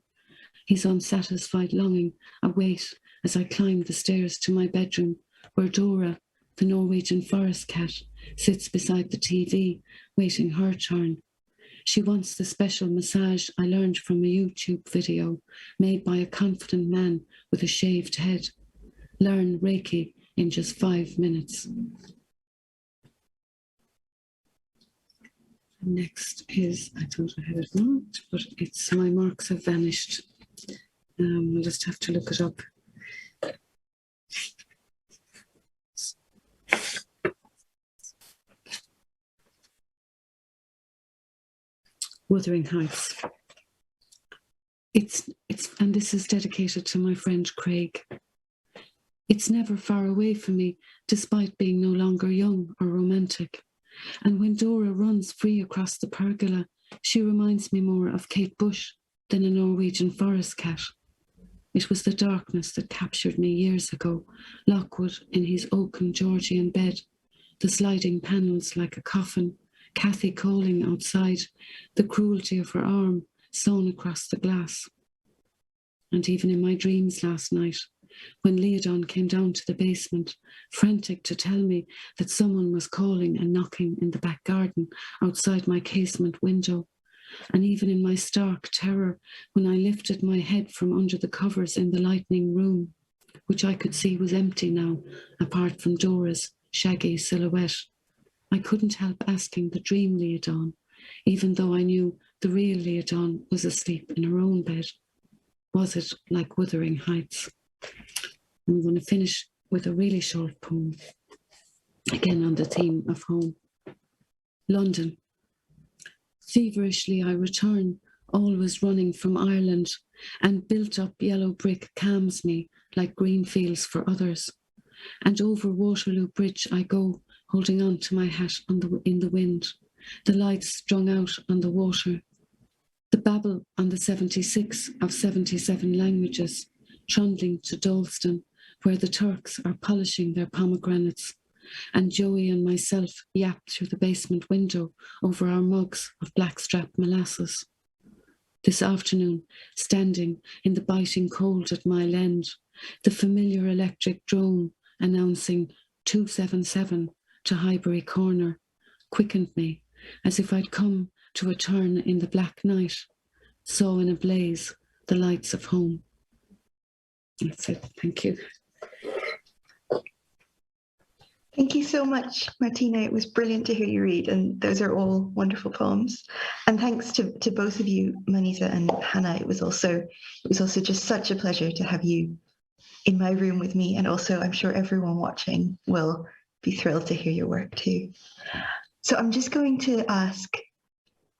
His unsatisfied longing awaits as I climb the stairs to my bedroom, where Dora, the Norwegian forest cat, sits beside the TV, waiting her turn. She wants the special massage I learned from a YouTube video made by a confident man with a shaved head. Learn Reiki in just 5 minutes. Next is, I thought I had it marked, but it's My Marks Have Vanished. We'll just have to look it up. Wuthering Heights. It's and this is dedicated to my friend Craig. It's never far away from me, despite being no longer young or romantic. And when Dora runs free across the pergola, she reminds me more of Kate Bush than a Norwegian forest cat. It was the darkness that captured me years ago, Lockwood in his oaken Georgian bed, the sliding panels like a coffin, Cathy calling outside, the cruelty of her arm sewn across the glass. And even in my dreams last night, when Leodon came down to the basement, frantic to tell me that someone was calling and knocking in the back garden outside my casement window, and even in my stark terror when I lifted my head from under the covers in the lightning room, which I could see was empty now, apart from Dora's shaggy silhouette, I couldn't help asking the dream Leodon, even though I knew the real Leodon was asleep in her own bed. Was it like Wuthering Heights? I'm going to finish with a really short poem, again on the theme of home. London. Feverishly I return, always running from Ireland, and built-up yellow brick calms me like green fields for others. And over Waterloo Bridge I go, holding on to my hat in the wind, the lights strung out on the water. The babble on the 76 of 77 languages, trundling to Dalston, where the Turks are polishing their pomegranates, and Joey and myself yap through the basement window over our mugs of blackstrap molasses. This afternoon, standing in the biting cold at Mile End, the familiar electric drone announcing 277 to Highbury Corner quickened me, as if I'd come to a turn in the black night, saw in a blaze the lights of home. That's it. Thank you. Thank you so much, Martina. It was brilliant to hear you read, and those are all wonderful poems. And thanks to both of you, Moniza and Hannah. It was also just such a pleasure to have you in my room with me, and also I'm sure everyone watching will be thrilled to hear your work too. So I'm just going to ask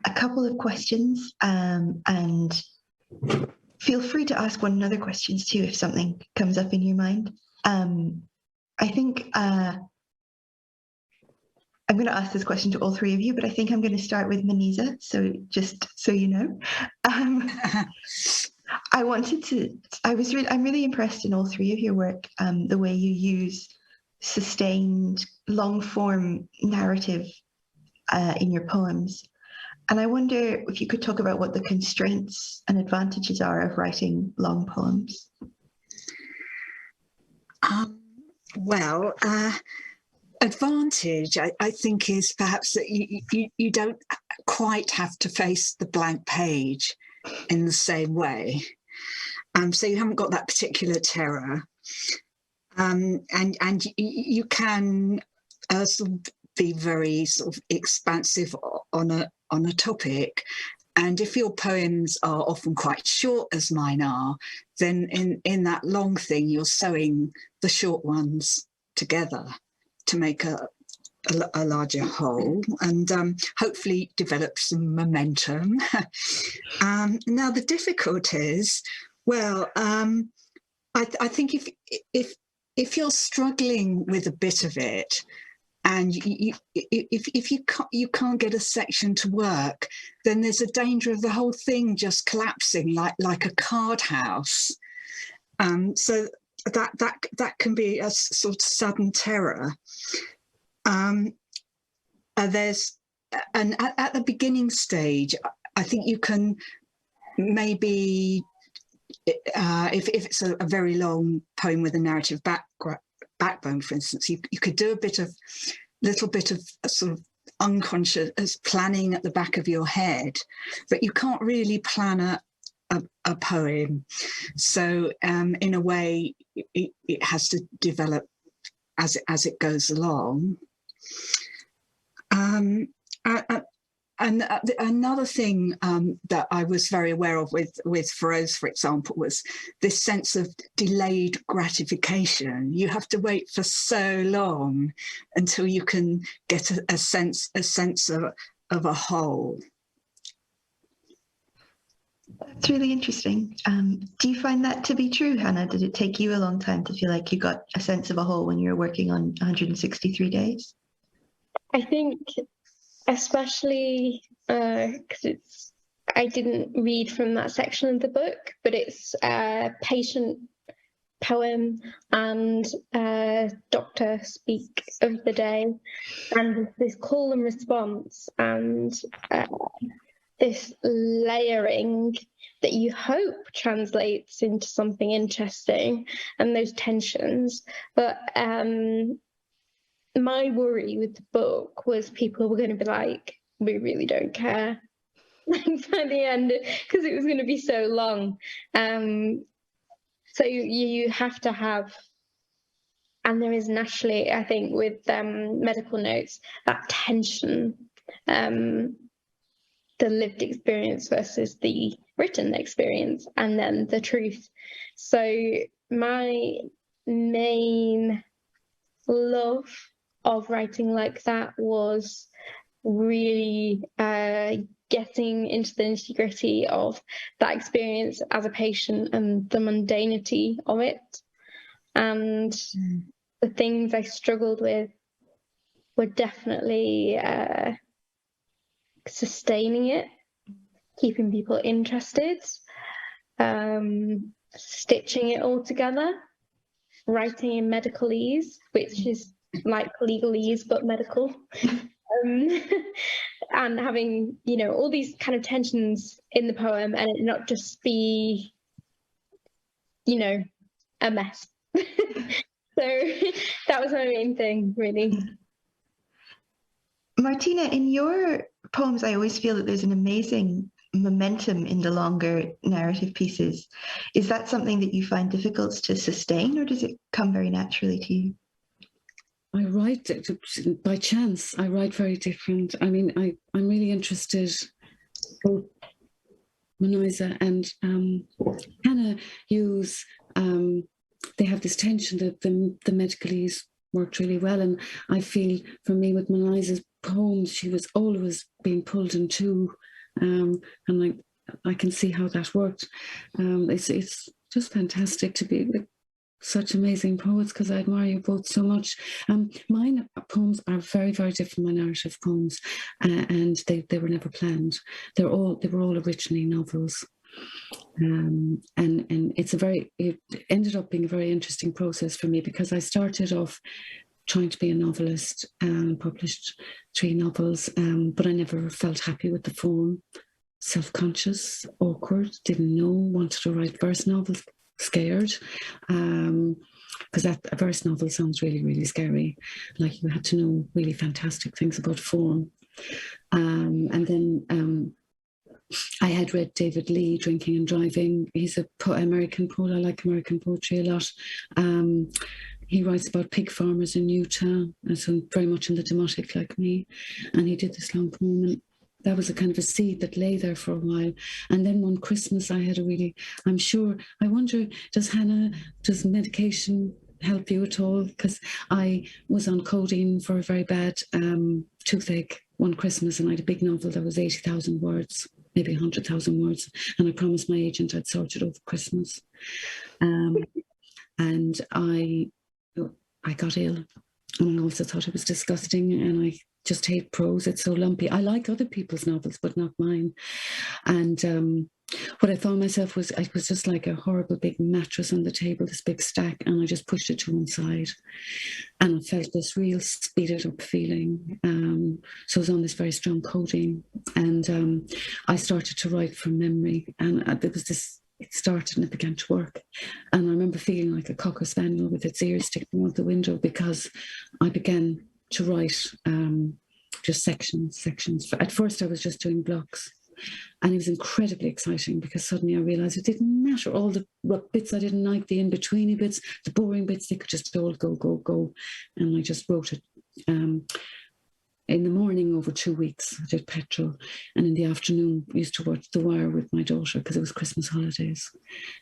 a couple of questions, and feel free to ask one another questions too if something comes up in your mind. I think I'm going to ask this question to all three of you, but I think I'm going to start with Moniza, so just so you know. I'm really impressed in all three of your work, the way you use sustained long-form narrative in your poems. And I wonder if you could talk about what the constraints and advantages are of writing long poems. Advantage, I think, is perhaps that you don't quite have to face the blank page in the same way. So you haven't got that particular terror. And you can sort of be very sort of expansive on a topic. And if your poems are often quite short, as mine are, then in that long thing, you're sewing the short ones together to make a larger whole, and hopefully develop some momentum. Now the difficulties, well, I think if you're struggling with a bit of it, and if you can't get a section to work, then there's a danger of the whole thing just collapsing like a card house. So that can be a sort of sudden terror. There's at the beginning stage, I think you can maybe, if it's a very long poem with a narrative backbone, for instance, you could do a little bit of a sort of unconscious planning at the back of your head, but you can't really plan a poem. So in a way, it has to develop as it goes along. And another thing that I was very aware of with Feroz, for example, was this sense of delayed gratification. You have to wait for so long until you can get a sense of a whole. That's really interesting. Do you find that to be true, Hannah? Did it take you a long time to feel like you got a sense of a whole when you were working on 163 days? I think, especially because I didn't read from that section of the book, but it's a patient poem and doctor speak of the day, and this call and response, and this layering that you hope translates into something interesting, and those tensions. But my worry with the book was people were going to be like, we really don't care by the end, because it was going to be so long. So you have to have, and there is naturally, I think, with medical notes, that tension, the lived experience versus the written experience, and then the truth. So my main love of writing like that was really getting into the nitty-gritty of that experience as a patient and the mundanity of it. And the things I struggled with were definitely sustaining it, keeping people interested, stitching it all together, writing in medicalese, which is like legalese but medical, and having, you know, all these kind of tensions in the poem, and it not just be, you know, a mess. So that was my main thing, really. Martina, in your poems, I always feel that there's an amazing momentum in the longer narrative pieces. Is that something that you find difficult to sustain, or does it come very naturally to you? I write by chance. I write very different. I mean, I'm really interested, both Moniza and Hannah use, they have this tension that the medicalese worked really well. And I feel, for me, with Moniza's poems, she was always being pulled in two. And I can see how that worked. It's just fantastic to be with such amazing poets, because I admire you both so much. Mine poems are very, very different, my narrative poems, and they were never planned. They were all originally novels. And it ended up being a very interesting process for me, because I started off trying to be a novelist and published 3 novels, but I never felt happy with the form. Self-conscious, awkward, didn't know, wanted to write verse novels, scared, because a verse novel sounds really, really scary. Like, you had to know really fantastic things about form. And then I had read David Lee, Drinking and Driving. He's an American poet. I like American poetry a lot. He writes about pig farmers in Utah, and so very much in the demotic like me. And he did this long poem, and that was a kind of a seed that lay there for a while. And then one Christmas I had I wonder, does medication help you at all? Because I was on codeine for a very bad toothache one Christmas, and I had a big novel that was 80,000 words, maybe 100,000 words. And I promised my agent I'd sort it over Christmas. And I got ill, and I also thought it was disgusting, and I just hate prose. It's so lumpy. I like other people's novels, but not mine. And what I found myself was, it was just like a horrible big mattress on the table, this big stack, and I just pushed it to one side. And I felt this real speeded up feeling. So I was on this very strong codeine, and I started to write from memory, and there was this, it started and it began to work. And I remember feeling like a cocker spaniel with its ears sticking out the window, because I began to write just sections. At first I was just doing blocks, and it was incredibly exciting, because suddenly I realized it didn't matter. All the bits I didn't like, the in-betweeny bits, the boring bits, they could just all go. And I just wrote it. In the morning over 2 weeks, I did petrol, and in the afternoon I used to watch The Wire with my daughter, because it was Christmas holidays.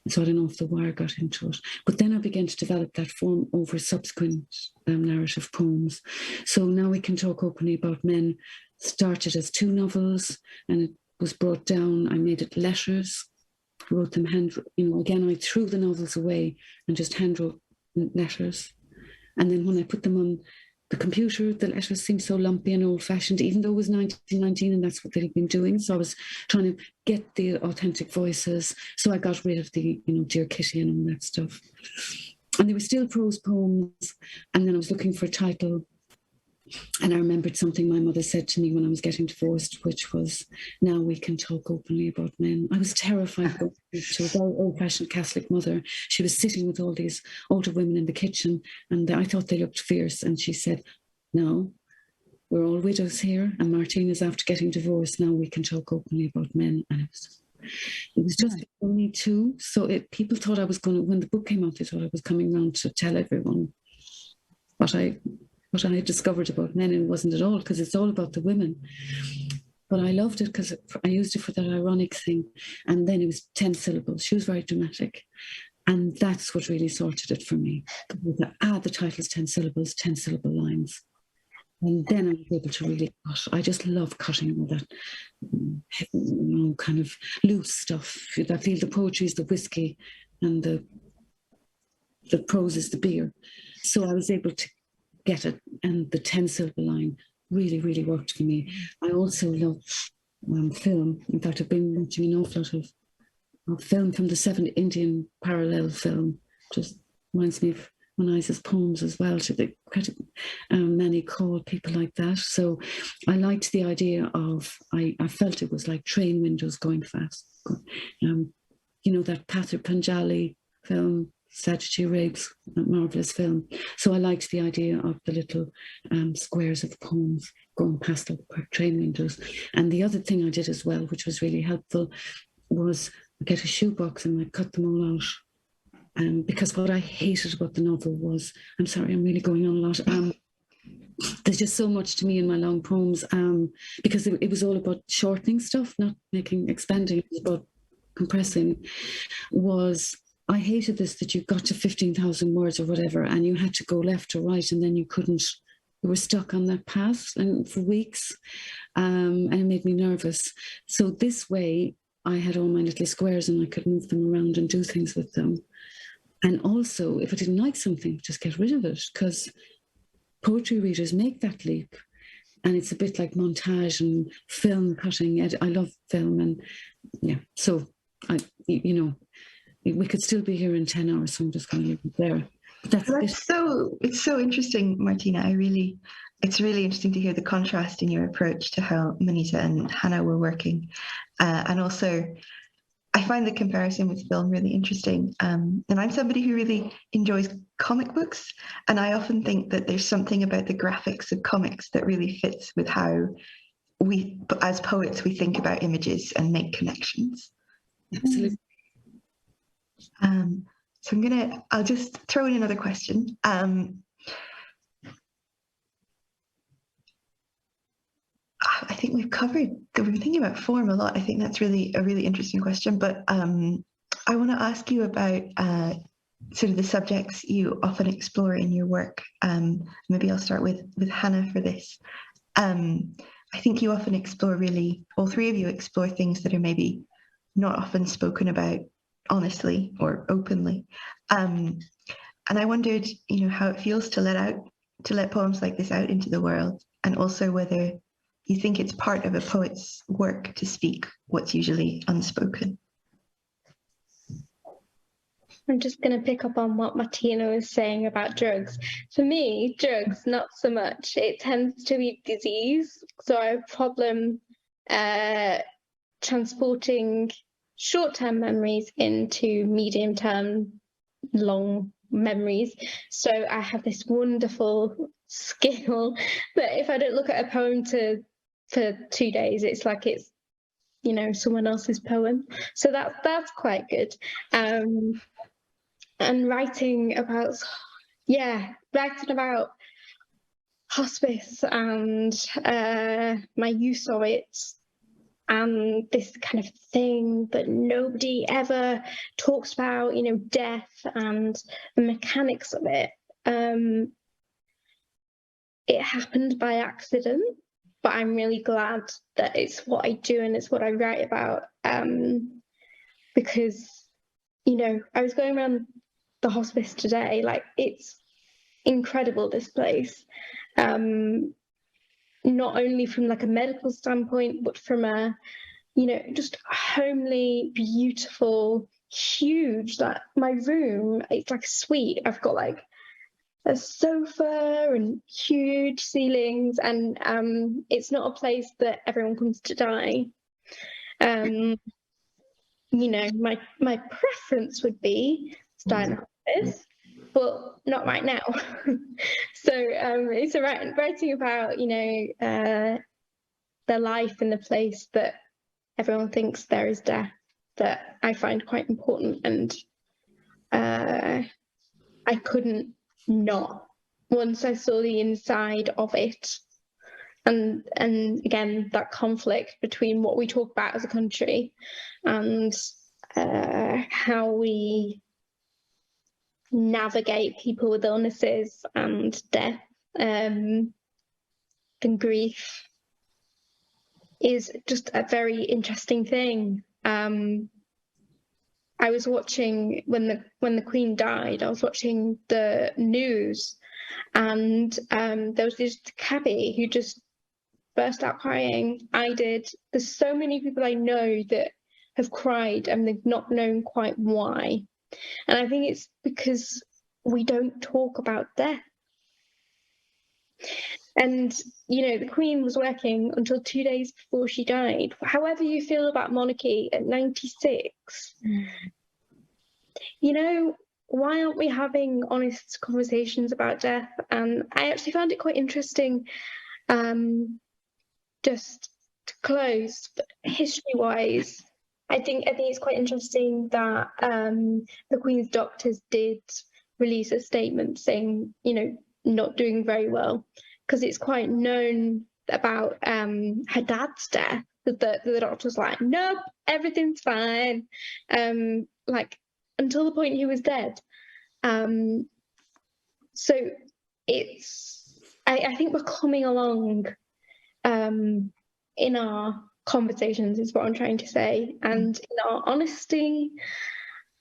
And so I don't know if The Wire got into it. But then I began to develop that form over subsequent narrative poems. So now we can talk openly about Men. Started as 2 novels, and it was brought down. I made it letters, wrote them again, I threw the novels away and just hand wrote letters. And then when I put them on the computer, the letters seemed so lumpy and old-fashioned, even though it was 1919 and that's what they'd been doing. So I was trying to get the authentic voices. So I got rid of the, Dear Kitty and all that stuff. And they were still prose poems. And then I was looking for a title. And I remembered something my mother said to me when I was getting divorced, which was, now we can talk openly about men. I was terrified of going to a very old-fashioned Catholic mother. She was sitting with all these older women in the kitchen, and I thought they looked fierce. And she said, no, we're all widows here, and Martina's after getting divorced. Now we can talk openly about men. And it was just for me too. So people thought I was going to, when the book came out, they thought I was coming around to tell everyone what I had discovered about men, and it wasn't at all, because it's all about the women. But I loved it because I used it for that ironic thing. And then it was 10 syllables. She was very dramatic. And that's what really sorted it for me. The title's 10 syllables, 10 syllable lines. And then I was able to really cut. I just love cutting all that, kind of loose stuff. I feel the poetry is the whiskey and the prose is the beer. So I was able to get it, and the 10 syllable line really, really worked for me. I also love film. In fact, I've been watching an awful lot of film from the 70s, Indian parallel film. Just reminds me of Moniza's poems as well, to the credit many call people like that. So I liked the idea of, I felt it was like train windows going fast. That Pather Panjali film, Satyajit Ray's marvellous film. So I liked the idea of the little squares of poems going past the train windows. And the other thing I did as well, which was really helpful, was get a shoebox and I'd cut them all out. Because what I hated about the novel was, I'm sorry, I'm really going on a lot. There's just so much to me in my long poems, because it was all about shortening stuff, not expanding, it was about compressing. I hated this, that you got to 15,000 words or whatever, and you had to go left or right, and then you were stuck on that path and for weeks, and it made me nervous. So this way, I had all my little squares and I could move them around and do things with them. And also, if I didn't like something, just get rid of it, because poetry readers make that leap. And it's a bit like montage and film cutting. I love film, and so we could still be here in 10 hours, so I'm just going to leave it there. It's so interesting, Martina. It's really interesting to hear the contrast in your approach to how Moniza and Hannah were working. And also, I find the comparison with film really interesting. And I'm somebody who really enjoys comic books. And I often think that there's something about the graphics of comics that really fits with how we, as poets, we think about images and make connections. Absolutely. So I'll just throw in another question. I think we've been thinking about form a lot. I think that's really a really interesting question, but I want to ask you about sort of the subjects you often explore in your work. Maybe I'll start with Hannah for this. I think you often explore all three of you explore things that are maybe not often spoken about honestly or openly. And I wondered, how it feels to let poems like this out into the world, and also whether you think it's part of a poet's work to speak what's usually unspoken. I'm just going to pick up on what Martina was saying about drugs. For me, drugs, not so much. It tends to be disease. So I have a problem transporting short-term memories into medium-term, long memories. So I have this wonderful skill that if I don't look at a poem for 2 days, it's like it's someone else's poem. So that's quite good. And writing about hospice and my use of it, and this kind of thing that nobody ever talks about, death and the mechanics of it. It happened by accident, but I'm really glad that it's what I do and it's what I write about. because, I was going around the hospice today, like, it's incredible, this place. Not only from like a medical standpoint, but from a, just homely, beautiful, huge, like my room, it's like a suite. I've got like a sofa and huge ceilings, and it's not a place that everyone comes to die. My preference would be to die in a hospice, but not right now. So it's writing about, the life in the place that everyone thinks there is death, that I find quite important, and I couldn't not, once I saw the inside of it, and again, that conflict between what we talk about as a country and how we navigate people with illnesses and death and grief is just a very interesting thing. I was watching when the Queen died, I was watching the news, and there was this cabbie who just burst out crying. I did. There's so many people I know that have cried and they've not known quite why. And I think it's because we don't talk about death. And, the Queen was working until 2 days before she died. However you feel about monarchy at 96, why aren't we having honest conversations about death? And I actually found it quite interesting, just to close, history-wise, I think it's quite interesting that the Queen's doctors did release a statement saying, not doing very well, because it's quite known about her dad's death, that the doctor's like, nope, everything's fine, like until the point he was dead. So I think we're coming along in our conversations, is what I'm trying to say, and in our honesty.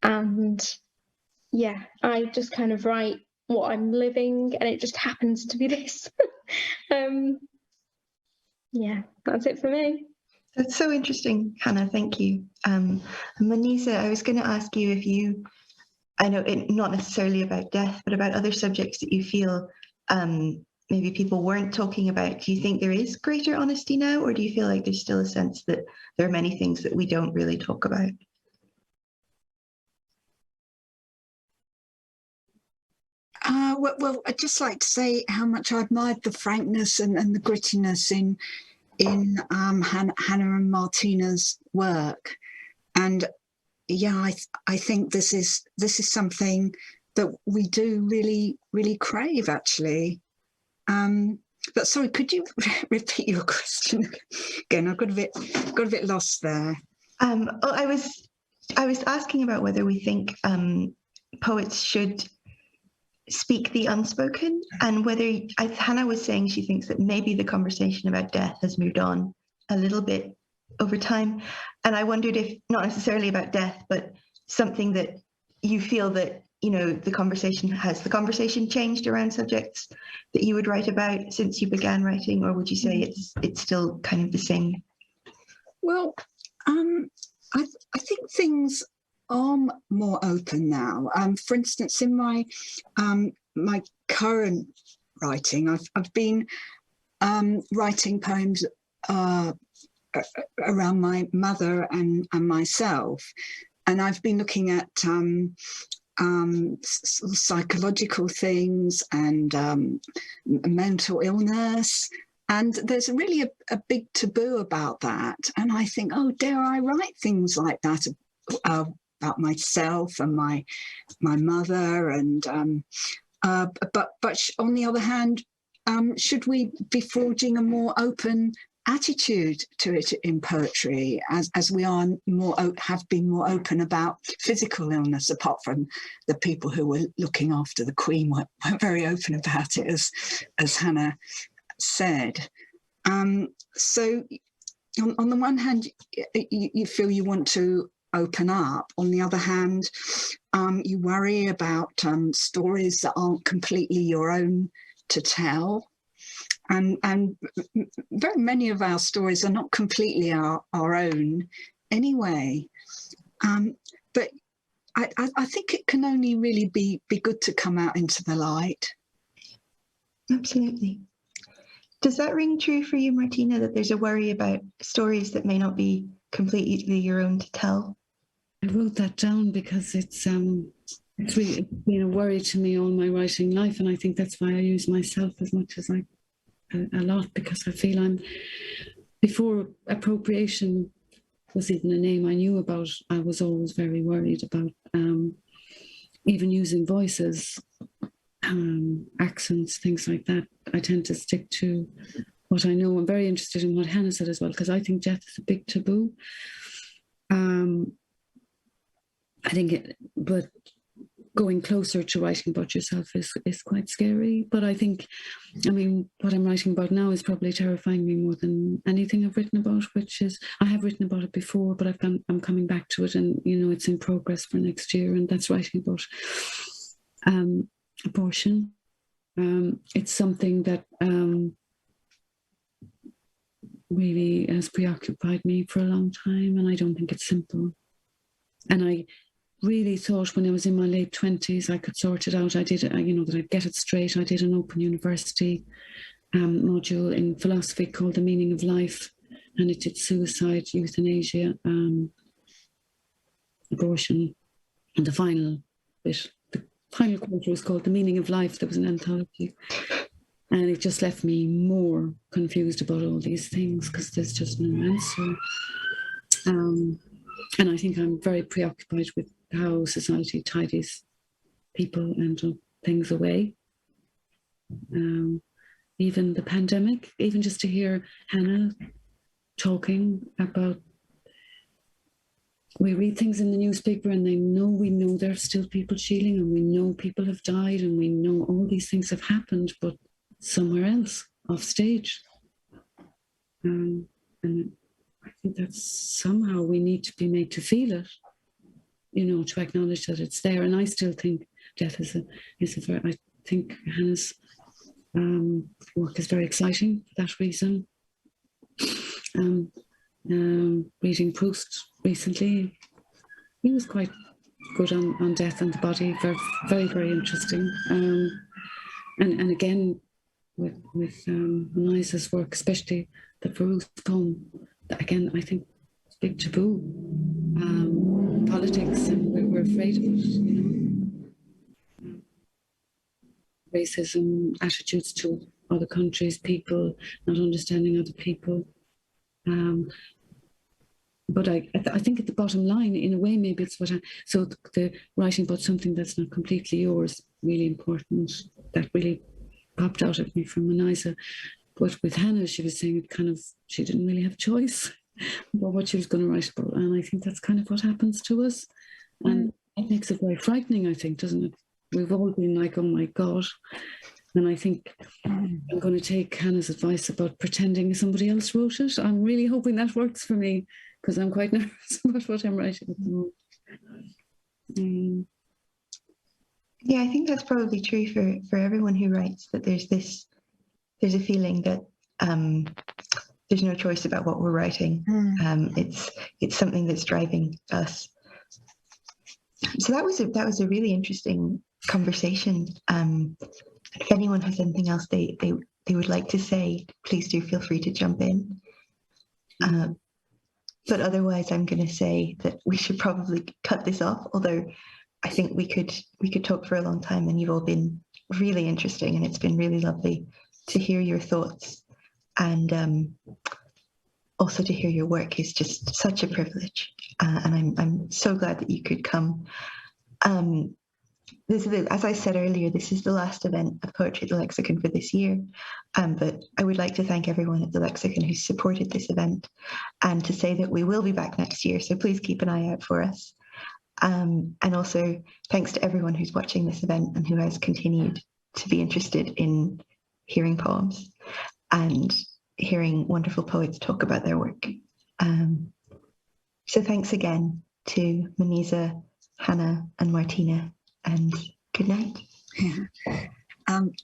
And yeah, I just kind of write what I'm living, and it just happens to be this. Yeah, that's it for me. That's so interesting, Hannah. Thank you. Moniza, I was going to ask you if you, I know not necessarily about death, but about other subjects that you feel maybe people weren't talking about. Do you think there is greater honesty now, or do you feel like there's still a sense that there are many things that we don't really talk about? Well, I'd just like to say how much I admired the frankness and the grittiness in Hannah and Martina's work, and yeah, I think this is something that we do really crave, actually. But sorry, could you repeat your question again? I got a bit lost there. I was asking about whether we think poets should speak the unspoken, and whether Hannah was saying she thinks that maybe the conversation about death has moved on a little bit over time, and I wondered if, not necessarily about death, but something that you feel that the conversation changed around subjects that you would write about since you began writing, or would you say it's still kind of the same? Well, I think things are more open now. For instance, in my current writing, I've been writing poems around my mother and myself, and I've been looking at psychological things and mental illness. And there's really a big taboo about that. And I think, oh, dare I write things like that about myself and my mother? And but on the other hand, should we be forging a more open attitude to it in poetry, as we are have been more open about physical illness, apart from the people who were looking after the Queen weren't very open about it, as Hannah said. So on the one hand, you feel you want to open up. On the other hand, you worry about stories that aren't completely your own to tell. And very many of our stories are not completely our own anyway. But I think it can only really be good to come out into the light. Absolutely. Does that ring true for you, Martina, that there's a worry about stories that may not be completely your own to tell? I wrote that down because it's really been a worry to me all my writing life, and I think that's why I use myself as much as a lot, because I feel before appropriation was even a name I knew about, I was always very worried about even using voices, accents, things like that. I tend to stick to what I know. I'm very interested in what Hannah said as well, because I think death is a big taboo. I think but going closer to writing about yourself is quite scary. But I think, what I'm writing about now is probably terrifying me more than anything I've written about, which is, I have written about it before, but I'm coming back to it, and, it's in progress for next year, and that's writing about abortion. It's something that really has preoccupied me for a long time, and I don't think it's simple. And I really thought when I was in my late 20s I could sort it out. I did, that I'd get it straight. I did an open university module in philosophy called The Meaning of Life, and it did suicide, euthanasia, abortion, and the final quarter was called The Meaning of Life. There was an anthology, and it just left me more confused about all these things because there's just no answer. And I think I'm very preoccupied with how society tidies people and things away. Even the pandemic, even just to hear Hannah talking about, we read things in the newspaper and we know there's still people shielding, and we know people have died, and we know all these things have happened, but somewhere else, off stage. And I think that somehow we need to be made to feel it, to acknowledge that it's there. And I still think death is a very, I think Hannah's work is very exciting for that reason. Reading Proust recently, he was quite good on death and the body, very, very, very interesting. And again, with Moniza's work, especially the Proust poem, again, I think it's a big taboo. Politics, and we're afraid of it, Racism, attitudes to other countries, people, not understanding other people. But I think at the bottom line, in a way, maybe it's so the writing about something that's not completely yours, really important. That really popped out at me from Moniza. But with Hannah, she was saying she didn't really have a choice about what she was going to write about. And I think that's kind of what happens to us. And it makes it very frightening, I think, doesn't it? We've all been like, oh my God. And I think I'm going to take Hannah's advice about pretending somebody else wrote it. I'm really hoping that works for me, because I'm quite nervous about what I'm writing at the moment. Yeah, I think that's probably true for everyone who writes, that there's a feeling that there's no choice about what we're writing. It's something that's driving us. So that was a really interesting conversation. If anyone has anything else they would like to say, please do feel free to jump in. But otherwise, I'm going to say that we should probably cut this off. Although I think we could talk for a long time, and you've all been really interesting, and it's been really lovely to hear your thoughts, and also to hear your work is just such a privilege. And I'm so glad that you could come. This is, as I said earlier, this is the last event of Poetry at the Lexicon for this year. But I would like to thank everyone at the Lexicon who supported this event, and to say that we will be back next year. So please keep an eye out for us. And also thanks to everyone who's watching this event and who has continued to be interested in hearing poems and hearing wonderful poets talk about their work. So thanks again. to Moniza, Hannah and Martina, and good night. Yeah.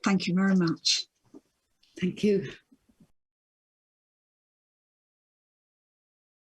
Thank you very much. Thank you.